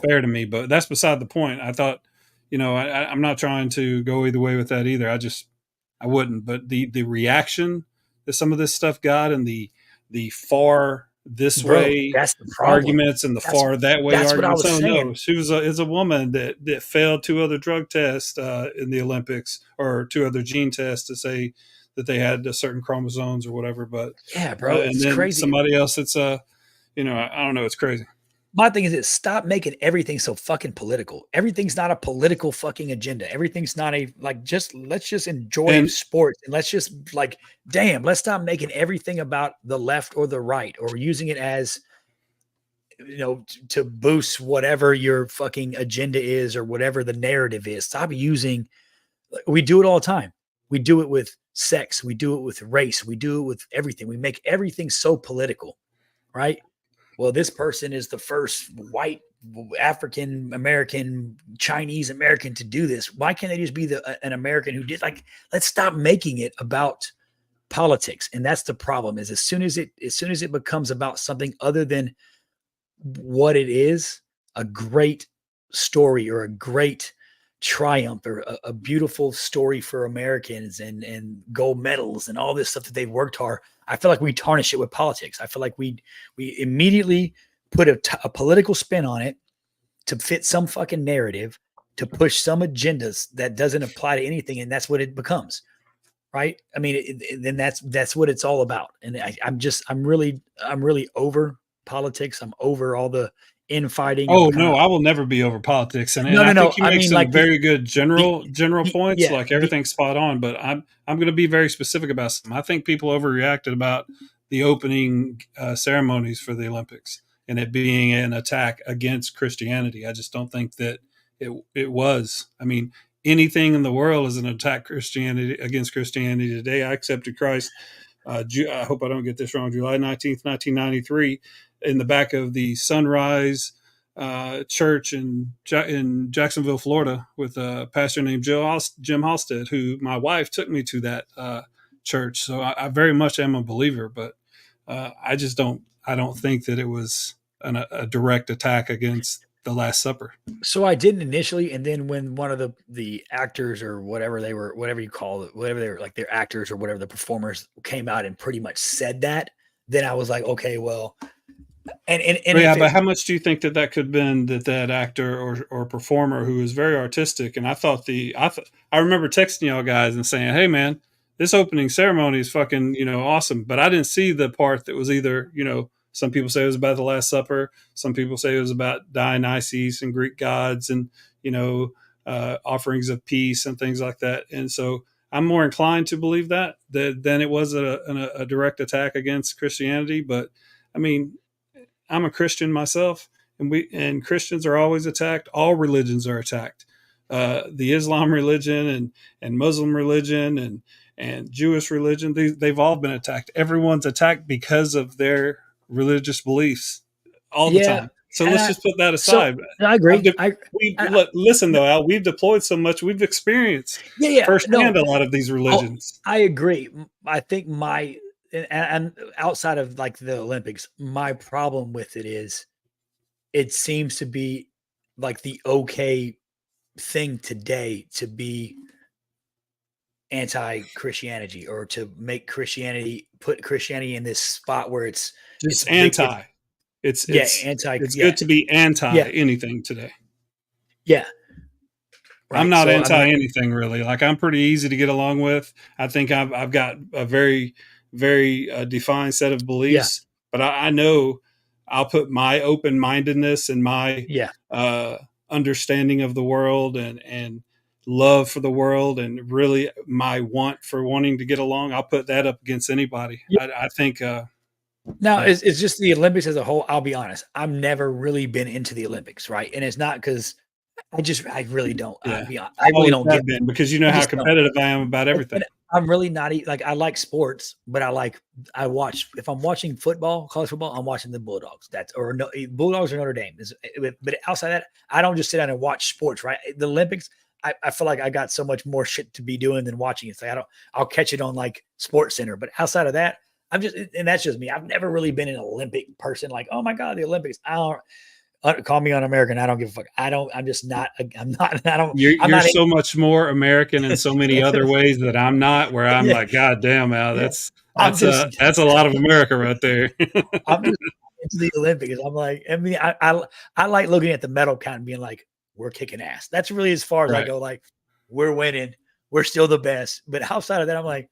fair to me. But that's beside the point. I thought, I'm not trying to go either way with that either. I wouldn't. But the reaction that some of this stuff got, and the far this way arguments and the far that way arguments. No, she is a woman that failed 2 other drug tests in the Olympics, or 2 other gene tests to say that they had certain chromosomes or whatever. But yeah, bro, it's crazy. Somebody else, it's I don't know, it's crazy. My thing is stop making everything so fucking political. Everything's not a political fucking agenda. Everything's not let's just enjoy sports, and let's just let's stop making everything about the left or the right, or using it as, to boost whatever your fucking agenda is or whatever the narrative is. Stop using, we do it all the time. We do it with sex. We do it with race. We do it with everything. We make everything so political, right? Well, this person is the first white African American, Chinese American to do this. Why can't they just be an American who did? Let's stop making it about politics. And that's the problem, is as soon as it becomes about something other than what it is, a great story or a great triumph or a beautiful story for Americans and gold medals and all this stuff that they've worked hard, I feel like we tarnish it with politics. I feel like we immediately put a political spin on it to fit some fucking narrative, to push some agendas that doesn't apply to anything. And that's what it becomes. Right. I mean, then that's what it's all about. And I'm really over politics. I'm over all the infighting. Oh no, I will never be over politics. And I think you make some very good general points. Yeah, everything's spot on, but I'm going to be very specific about something. I think people overreacted about the opening ceremonies for the Olympics and it being an attack against Christianity. I just don't think that it was. I mean, anything in the world is an attack against Christianity today. I accepted Christ. I hope I don't get this wrong. July 19th, 1993, in the back of the Sunrise Church in Jacksonville, Florida, with a pastor named Jim Halstead, who my wife took me to that church. So I very much am a believer, but I don't think that it was a direct attack against the Last Supper. So I didn't initially, and then when one of the actors or whatever they were, whatever you call it, whatever they were, like their actors or whatever, the performers came out and pretty much said that, then I was like, okay, well, but how much do you think that could have been that actor or performer who was very artistic? And I remember texting y'all guys and saying, hey man, this opening ceremony is fucking, awesome. But I didn't see the part that was either, some people say it was about the Last Supper. Some people say it was about Dionysus and Greek gods and, offerings of peace and things like that. And so I'm more inclined to believe that than it was a direct attack against Christianity. But I mean, I'm a Christian myself, and Christians are always attacked. All religions are attacked. The Islam religion and Muslim religion and Jewish religion. They've all been attacked. Everyone's attacked because of their religious beliefs all the time. So let's just put that aside. So, I agree. Listen, though, Al, we've deployed so much. We've experienced firsthand a lot of these religions. I agree. I think and outside of like the Olympics, my problem with it is it seems to be like the okay thing today to be anti-Christianity or to make put Christianity in this spot where it's anti. It's anti. It's good to be anti anything today. Yeah. Right. I'm not anti anything really. Like I'm pretty easy to get along with. I think I've got a very, very defined set of beliefs, but I know I'll put my open-mindedness and my understanding of the world and love for the world and really my want for wanting to get along. I'll put that up against anybody. Yeah. I think. Now it's just the Olympics as a whole. I'll be honest. I've never really been into the Olympics, right? And it's not because I really don't. Yeah. I really don't get it because you know how competitive I am about everything. I'm really not like I like sports, but I watch if I'm watching football, college football, I'm watching the Bulldogs. Bulldogs or Notre Dame. But outside that, I don't just sit down and watch sports. Right? The Olympics, I feel like I got so much more shit to be doing than watching it. So I'll catch it on like Sports Center. But outside of that, and that's just me. I've never really been an Olympic person. Like, oh my God, the Olympics. I don't call me un-American. I don't give a fuck. I'm just not. I'm not. I don't. You're so much more American in so many other ways that I'm not. Where I'm like, God damn, Al, that's a lot of America right there. I'm just into the Olympics. I'm like, I like looking at the medal count and being like, we're kicking ass. That's really as far as I go. Like, we're winning. We're still the best. But outside of that, I'm like,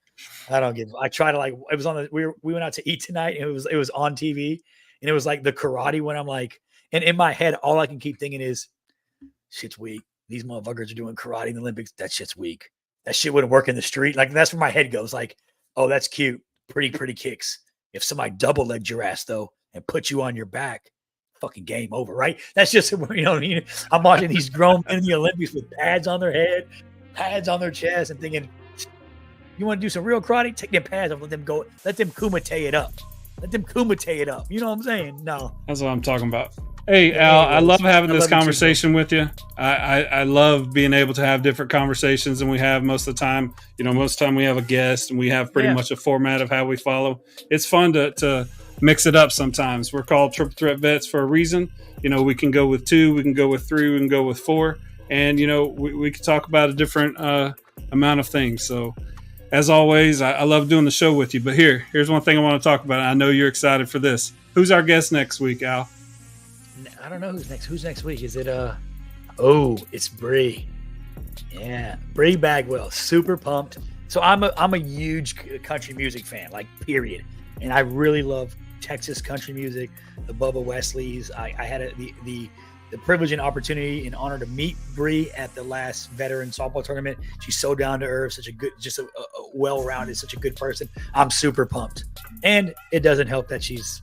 I don't give. I try to like. It was on we went out to eat tonight, and it was on TV, and it was like the karate one. I'm like. And in my head, all I can keep thinking is, shit's weak. These motherfuckers are doing karate in the Olympics. That shit's weak. That shit wouldn't work in the street. Like, that's where my head goes. Like, oh, that's cute. Pretty kicks. If somebody double-legged your ass, though, and put you on your back, fucking game over, right? That's just, you know what I mean? I'm watching these grown men in the Olympics with pads on their head, pads on their chest, and thinking, you want to do some real karate? Take them pads off. Let them go. Let them kumite it up. Let them kumite it up. You know what I'm saying? No. That's what I'm talking about. Hey, Al, I love having this conversation with you. I love being able to have different conversations than we have most of the time. You know, most of the time we have a guest and we have pretty much a format of how we follow. It's fun to mix it up sometimes. We're called Triple Threat Vets for a reason. You know, we can go with 2, we can go with 3, we can go with 4. And, you know, we can talk about a different amount of things. So, as always, I love doing the show with you. But here's one thing I want to talk about. I know you're excited for this. Who's our guest next week, Al? I don't know who's next. Who's next week? Is it it's Bree. Yeah, Bree Bagwell. Super pumped. So I'm a huge country music fan, like period. And I really love Texas country music. The Bubba Wesleys. I had the privilege and opportunity and honor to meet Bree at the last veteran softball tournament. She's so down to earth, such a good, just a well-rounded, such a good person. I'm super pumped. And it doesn't help that she's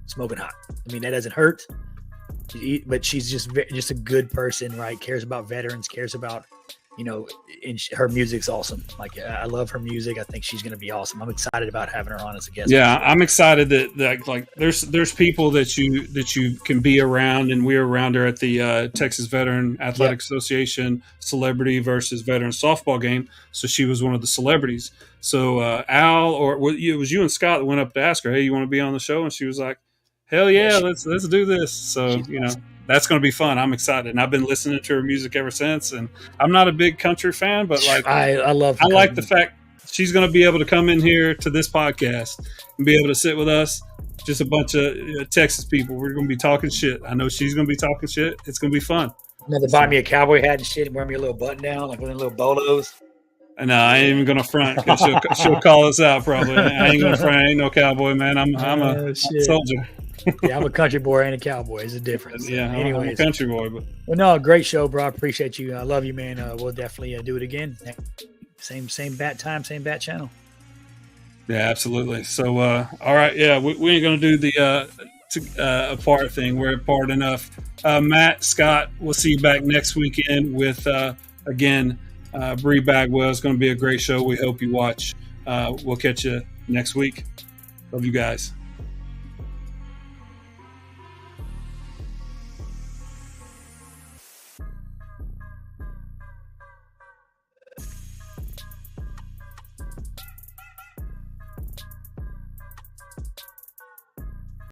smoking hot. I mean, that doesn't hurt. But she's just a good person, right? Cares about veterans, cares about, you know, her music's awesome. Like, I love her music. I think she's going to be awesome. I'm excited about having her on as a guest. Yeah, I'm excited that like there's people that you can be around, and we were around her at the Texas Veteran Athletic Association Celebrity versus Veteran softball game. So she was one of the celebrities. So Al, or it was you and Scott that went up to ask her, hey, you want to be on the show? And she was like, hell yeah, let's do this. So, you know, that's going to be fun. I'm excited. And I've been listening to her music ever since. And I'm not a big country fan, but like I like the fact she's going to be able to come in here to this podcast and be able to sit with us, just a bunch of Texas people. We're going to be talking shit. I know she's going to be talking shit. It's going to be fun. I'm going to buy me a cowboy hat and shit and wear me a little button down, like one of the little bolos. No, I ain't even gonna front because she'll call us out probably. I ain't gonna front. I ain't no cowboy, man. I'm a soldier. Yeah, I'm a country boy and a cowboy. It's a difference. Yeah, anyways, I'm a country boy. But well, no, great show, bro. I appreciate you. I love you, man. We'll definitely do it again. Same bat time, same bat channel. Yeah, absolutely. So, all right, yeah, we ain't gonna do the apart thing. We're apart enough. Matt, Scott, we'll see you back next weekend with again. Bree Bagwell. Is going to be a great show. We hope you watch. We'll catch you next week. Love you guys.